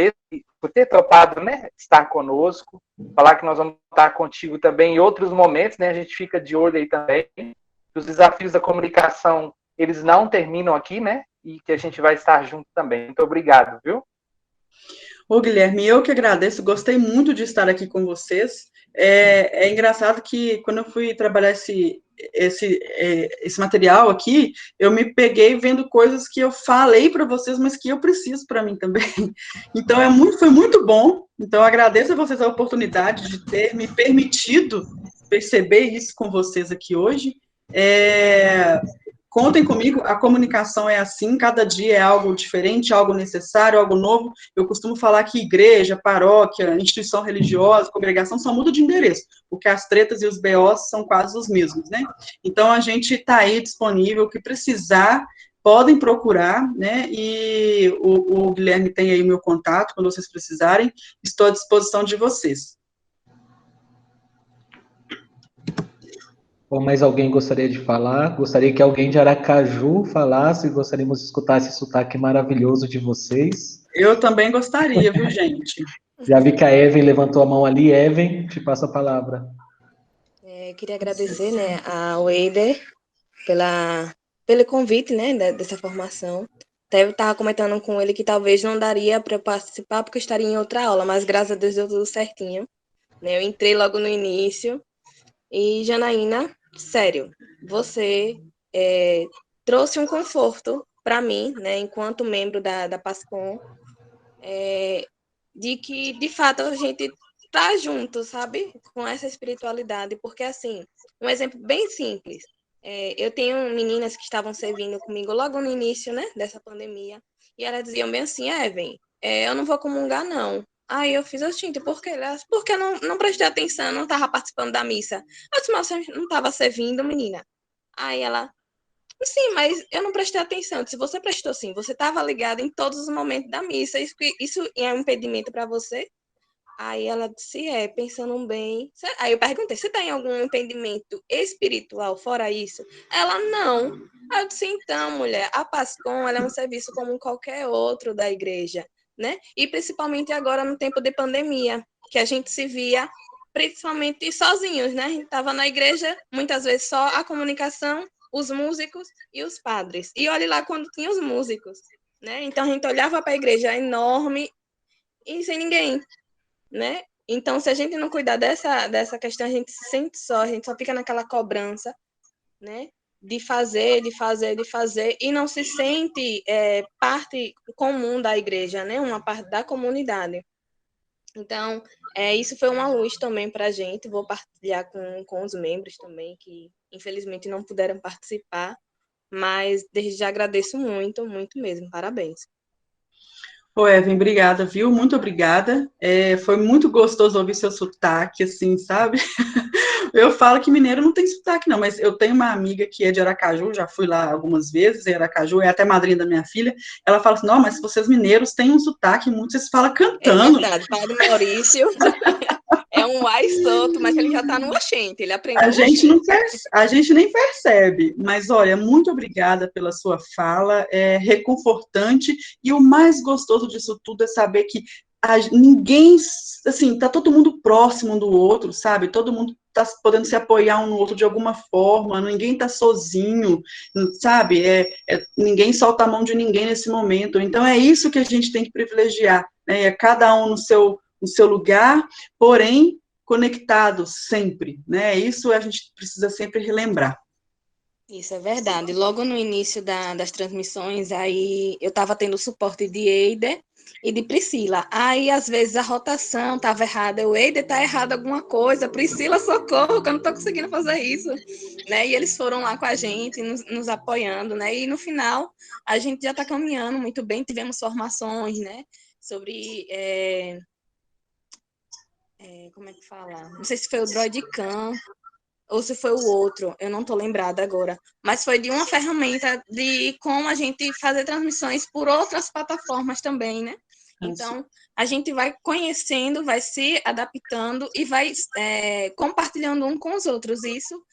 ter topado, né, estar conosco, falar que nós vamos estar contigo também em outros momentos, né, a gente fica de olho aí também. Os desafios da comunicação, eles não terminam aqui, né, e que a gente vai estar junto também. Muito obrigado, viu? Ô, Guilherme, eu que agradeço, gostei muito de estar aqui com vocês. É engraçado que quando eu fui trabalhar esse material aqui, eu me peguei vendo coisas que eu falei para vocês, mas que eu preciso para mim também. Então, foi muito bom. Então, eu agradeço a vocês a oportunidade de ter me permitido perceber isso com vocês aqui hoje. Contem comigo, a comunicação é assim, cada dia é algo diferente, algo necessário, algo novo. Eu costumo falar que igreja, paróquia, instituição religiosa, congregação só muda de endereço, porque as tretas e os BOs são quase os mesmos, né? Então, a gente está aí disponível, o que precisar, podem procurar, né? E o Guilherme tem aí o meu contato, quando vocês precisarem, estou à disposição de vocês. Ou mais alguém gostaria de falar? Gostaria que alguém de Aracaju falasse, gostaríamos de escutar esse sotaque maravilhoso de vocês. Eu também gostaria, viu, gente? Já vi que a Evelyn levantou a mão ali. Evelyn, te passo a palavra. Queria agradecer, né, ao Eider pelo convite, né, dessa formação. Até eu estava comentando com ele que talvez não daria para participar porque eu estaria em outra aula, mas graças a Deus deu tudo certinho. Né? Eu entrei logo no início. E, Janaína, sério, você trouxe um conforto para mim, né, enquanto membro da PASCOM, de que, de fato, a gente estar junto, sabe? Com essa espiritualidade, porque assim, um exemplo bem simples, eu tenho meninas que estavam servindo comigo logo no início, né, dessa pandemia, e elas diziam bem assim, Evelyn, eu não vou comungar, não. Aí eu fiz assim, por quê? Elas, porque eu não prestei atenção, não estava participando da missa. Eu disse, mas você não estava servindo, menina. Aí ela, sim, mas eu não prestei atenção. Se você prestou sim, você estava ligada em todos os momentos da missa. Isso é um impedimento para você? Aí ela disse, pensando bem. Aí eu perguntei, você tem algum impedimento espiritual fora isso? Ela, não. Aí eu disse, então, mulher, a Pascom, ela é um serviço como qualquer outro da igreja, né? E principalmente agora no tempo de pandemia, que a gente se via principalmente sozinhos, né? A gente estava na igreja, muitas vezes só a comunicação, os músicos e os padres. E olhe lá quando tinha os músicos, né? Então a gente olhava para a igreja enorme e sem ninguém, né? Então, se a gente não cuidar dessa questão, a gente se sente só, a gente só fica naquela cobrança, né? De fazer, e não se sente parte comum da igreja, né? Uma parte da comunidade. Então, isso foi uma luz também para a gente. Vou partilhar com os membros também, que infelizmente não puderam participar, mas desde já agradeço muito, muito mesmo. Parabéns. Ô, Evelyn, obrigada, viu? Muito obrigada. Foi muito gostoso ouvir seu sotaque, assim, sabe? Eu falo que mineiro não tem sotaque, não, mas eu tenho uma amiga que é de Aracaju, já fui lá algumas vezes em Aracaju, é até madrinha da minha filha. Ela fala assim: não, mas vocês mineiros têm um sotaque muito, vocês falam É cantando. verdade, Padre Maurício é um mais solto, mas ele já está no oxente, ele aprendeu A o gente, não oxente. a gente nem percebe, mas olha, muito obrigada pela sua fala, é reconfortante, e o mais gostoso disso tudo é saber que ninguém, assim, tá todo mundo próximo um do outro, sabe? Todo mundo tá podendo se apoiar um no outro de alguma forma, ninguém tá sozinho, sabe? Ninguém solta a mão de ninguém nesse momento. Então é isso que a gente tem que privilegiar, né? É cada um no seu lugar, porém conectados sempre, né? Isso a gente precisa sempre relembrar. Isso é verdade. Logo no início das transmissões, aí eu estava tendo suporte de Eider e de Priscila. Aí, às vezes, a rotação estava errada. O Eider está errado alguma coisa. Priscila, socorro, que eu não estou conseguindo fazer isso. Né? E eles foram lá com a gente, nos apoiando, né? E no final, a gente já está caminhando muito bem. Tivemos formações, né? Sobre... como é que fala? Não sei se foi o Droidcam ou se foi o outro, eu não estou lembrada agora, mas foi de uma ferramenta de como a gente fazer transmissões por outras plataformas também, né? Então, a gente vai conhecendo, vai se adaptando e vai compartilhando um com os outros. Isso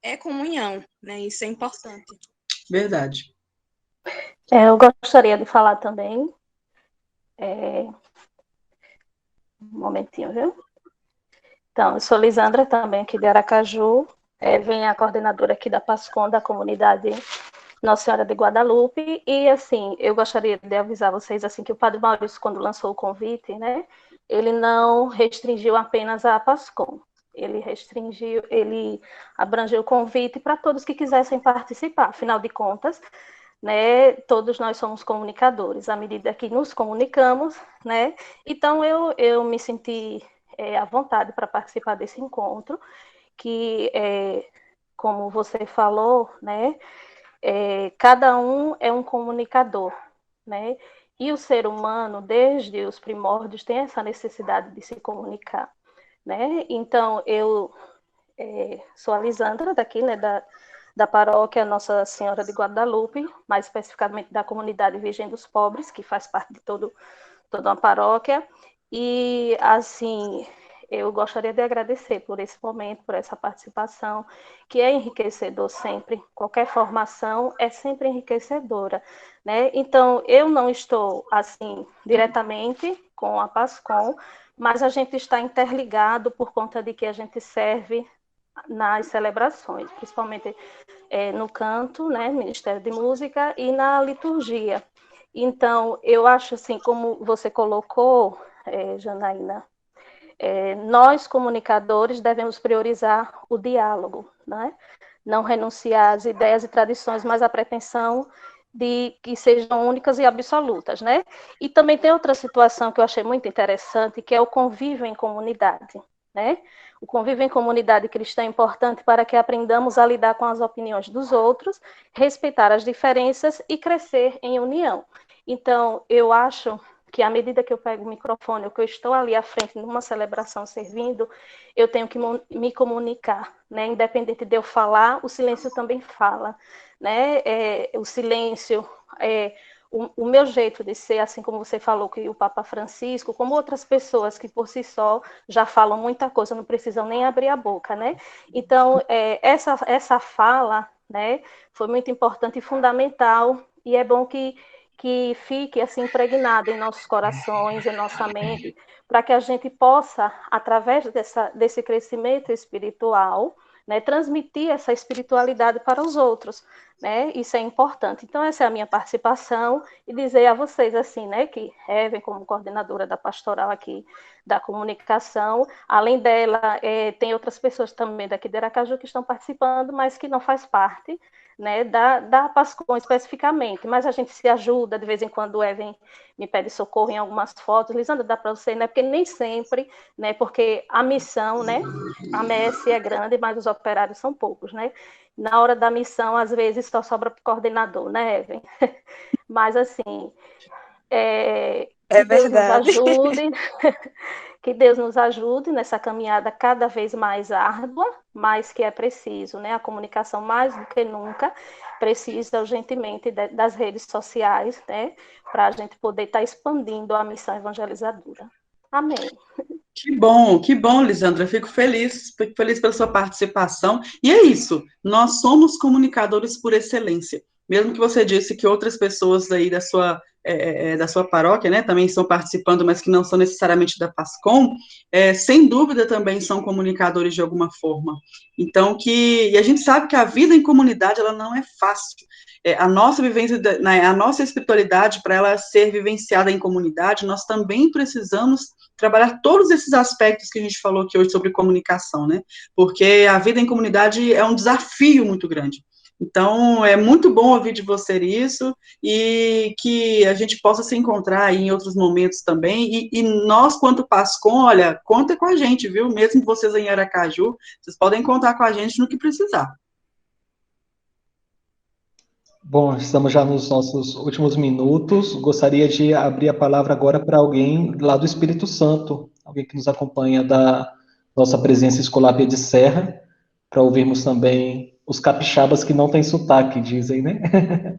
é comunhão, né? Isso é importante. Verdade. Eu gostaria de falar também. Um momentinho, viu? Então, eu sou Lisandra, também aqui de Aracaju, venho a coordenadora aqui da PASCOM, da comunidade Nossa Senhora de Guadalupe, e assim, eu gostaria de avisar vocês assim que o Padre Maurício, quando lançou o convite, né, ele não restringiu apenas a PASCOM, ele abrangeu o convite para todos que quisessem participar, afinal de contas, né, todos nós somos comunicadores, à medida que nos comunicamos, né, então eu me senti à vontade para participar desse encontro, que, como você falou, né, cada um é um comunicador, né, e o ser humano, desde os primórdios, tem essa necessidade de se comunicar, né, então eu sou a Lisandra, daqui, né, da paróquia Nossa Senhora de Guadalupe, mais especificamente da comunidade Virgem dos Pobres, que faz parte de toda uma paróquia, e, assim, eu gostaria de agradecer por esse momento, por essa participação, que é enriquecedor sempre. Qualquer formação é sempre enriquecedora, né? Então, eu não estou, assim, diretamente com a PASCOM, mas a gente está interligado por conta de que a gente serve nas celebrações, principalmente no canto, né, Ministério de Música, e na liturgia. Então, eu acho assim, como você colocou, Janaína, nós, comunicadores, devemos priorizar o diálogo, né? Não renunciar às ideias e tradições, mas a pretensão de que sejam únicas e absolutas, né? E também tem outra situação que eu achei muito interessante, que é o convívio em comunidade, né? O convívio em comunidade cristã é importante para que aprendamos a lidar com as opiniões dos outros, respeitar as diferenças e crescer em união. Então, eu acho que à medida que eu pego o microfone, ou que eu estou ali à frente numa celebração servindo, eu tenho que me comunicar, né? Independente de eu falar, o silêncio também fala, né? O silêncio, o meu jeito de ser, assim como você falou que o Papa Francisco, como outras pessoas que por si só já falam muita coisa, não precisam nem abrir a boca, né? Então, essa fala, né, foi muito importante e fundamental, e é bom que fique assim impregnado em nossos corações, em nossa mente, para que a gente possa, através desse crescimento espiritual, né, transmitir essa espiritualidade para os outros, né? Isso é importante. Então, essa é a minha participação, e dizer a vocês, assim, né, que Evelyn, como coordenadora da pastoral aqui da comunicação, além dela, tem outras pessoas também daqui de Aracaju que estão participando, mas que não faz parte, né, da PASCOM especificamente, mas a gente se ajuda, de vez em quando o Evelyn me pede socorro em algumas fotos, Lisandra, dá para você, né, porque nem sempre, né, porque a missão, né, a MS é grande, mas os operários são poucos, né, na hora da missão, às vezes, só sobra para o coordenador, né, Evelyn? Mas, assim, que Deus nos ajude, que Deus nos ajude nessa caminhada cada vez mais árdua, mas que é preciso, né? A comunicação, mais do que nunca, precisa urgentemente das redes sociais, né? Para a gente poder estar expandindo a missão evangelizadora. Amém. Que bom, Lisandra, fico feliz pela sua participação, e é isso, nós somos comunicadores por excelência, mesmo que você disse que outras pessoas aí da sua paróquia, né, também estão participando, mas que não são necessariamente da PASCOM, sem dúvida também são comunicadores de alguma forma, então e a gente sabe que a vida em comunidade, ela não é fácil, a nossa vivência, a nossa espiritualidade, para ela ser vivenciada em comunidade, nós também precisamos trabalhar todos esses aspectos que a gente falou aqui hoje sobre comunicação, né? Porque a vida em comunidade é um desafio muito grande. Então, é muito bom ouvir de você isso, e que a gente possa se encontrar aí em outros momentos também, e nós, quanto PASCOM, olha, conta com a gente, viu? Mesmo vocês em Aracaju, vocês podem contar com a gente no que precisar. Bom, estamos já nos nossos últimos minutos. Gostaria de abrir a palavra agora para alguém lá do Espírito Santo, alguém que nos acompanha da nossa presença Escolápia de Serra, para ouvirmos também os capixabas que não têm sotaque, dizem, né?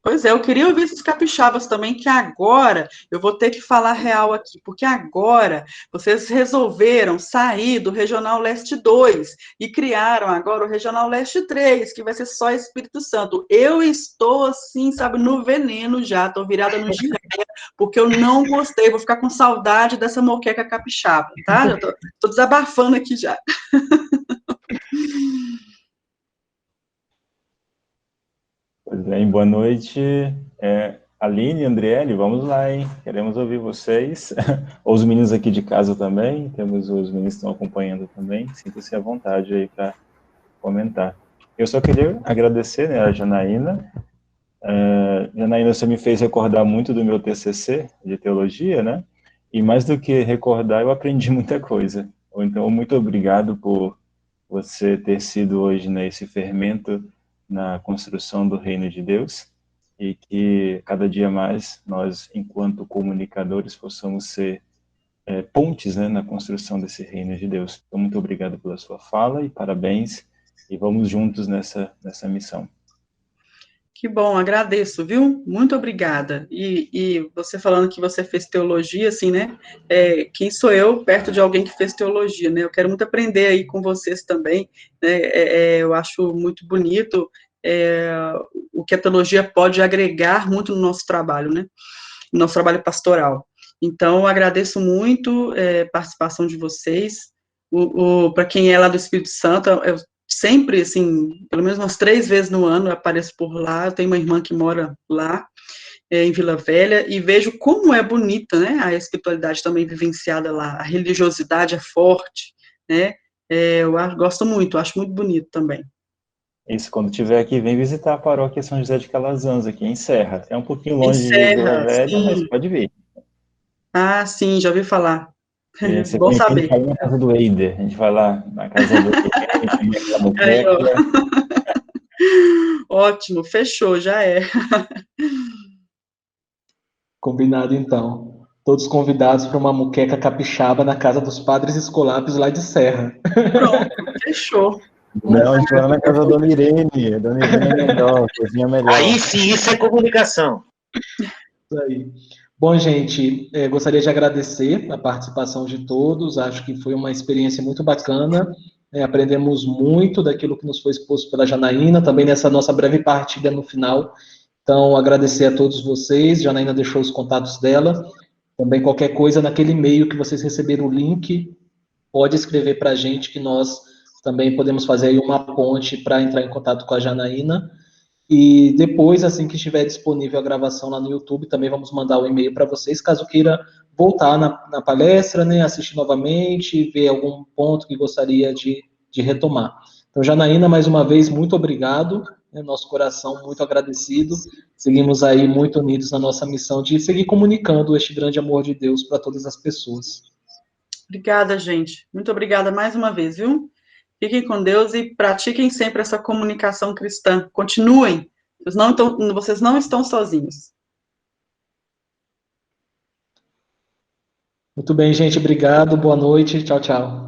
Pois é, eu queria ouvir esses capixabas também, que agora eu vou ter que falar real aqui, porque agora vocês resolveram sair do Regional Leste 2 e criaram agora o Regional Leste 3, que vai ser só Espírito Santo. Eu estou assim, sabe, no veneno já, estou virada no giraia, porque eu não gostei, vou ficar com saudade dessa moqueca capixaba, tá? Já tô desabafando aqui já. Pois bem, boa noite, Aline, Andriele, vamos lá, hein? Queremos ouvir vocês, ou os meninos aqui de casa também, temos os meninos que estão acompanhando também, sinta-se à vontade aí para comentar. Eu só queria agradecer, né, a Janaína. Janaína, você me fez recordar muito do meu TCC de teologia, né? E mais do que recordar, eu aprendi muita coisa. Então, muito obrigado por você ter sido hoje, né, esse fermento na construção do reino de Deus, e que cada dia mais nós, enquanto comunicadores, possamos ser pontes, né, na construção desse reino de Deus. Então, muito obrigado pela sua fala e parabéns, e vamos juntos nessa missão. Que bom, agradeço, viu? Muito obrigada. E você falando que você fez teologia, assim, né? Quem sou eu perto de alguém que fez teologia, né? Eu quero muito aprender aí com vocês também, né? Eu acho muito bonito o que a teologia pode agregar muito no nosso trabalho, né? No nosso trabalho pastoral. Então, eu agradeço muito a participação de vocês. Para quem é lá do Espírito Santo, eu sempre, assim, pelo menos umas 3 vezes no ano eu apareço por lá, eu tenho uma irmã que mora lá, em Vila Velha, e vejo como é bonita, né, a espiritualidade também vivenciada lá, a religiosidade é forte, né, eu gosto muito, acho muito bonito também. Isso, quando tiver aqui, vem visitar a paróquia São José de Calazans, aqui em Serra. É um pouquinho Em longe de Vila Serra, Velha, mas sim. pode vir. Ah, sim, já ouvi falar. E você Bom vem aqui, a gente saber. vai na casa do Eider. A gente vai lá na casa do Eider, a gente vem aquela Aí, ó. moqueca. Ótimo, fechou, já é. Combinado, então. Todos convidados para uma muqueca capixaba na casa dos padres escolápios lá de Serra. Pronto, fechou. Não, a gente vai lá na casa da Dona Irene. A Dona Irene é melhor, cozinha melhor. Aí sim, isso é comunicação. Isso aí. Bom, gente, gostaria de agradecer a participação de todos. Acho que foi uma experiência muito bacana. Aprendemos muito daquilo que nos foi exposto pela Janaína, também nessa nossa breve partilha no final. Então, agradecer a todos vocês. Janaína deixou os contatos dela. Também qualquer coisa naquele e-mail que vocês receberam o link, pode escrever para a gente que nós também podemos fazer aí uma ponte para entrar em contato com a Janaína. E depois, assim que estiver disponível a gravação lá no YouTube, também vamos mandar o e-mail para vocês, caso queira voltar na palestra, né, assistir novamente, ver algum ponto que gostaria de retomar. Então, Janaína, mais uma vez, muito obrigado, né, nosso coração muito agradecido, seguimos aí muito unidos na nossa missão de seguir comunicando este grande amor de Deus para todas as pessoas. Obrigada, gente. Muito obrigada mais uma vez, viu? Fiquem com Deus e pratiquem sempre essa comunicação cristã. Continuem. Vocês não estão sozinhos. Muito bem, gente. Obrigado. Boa noite. Tchau, tchau.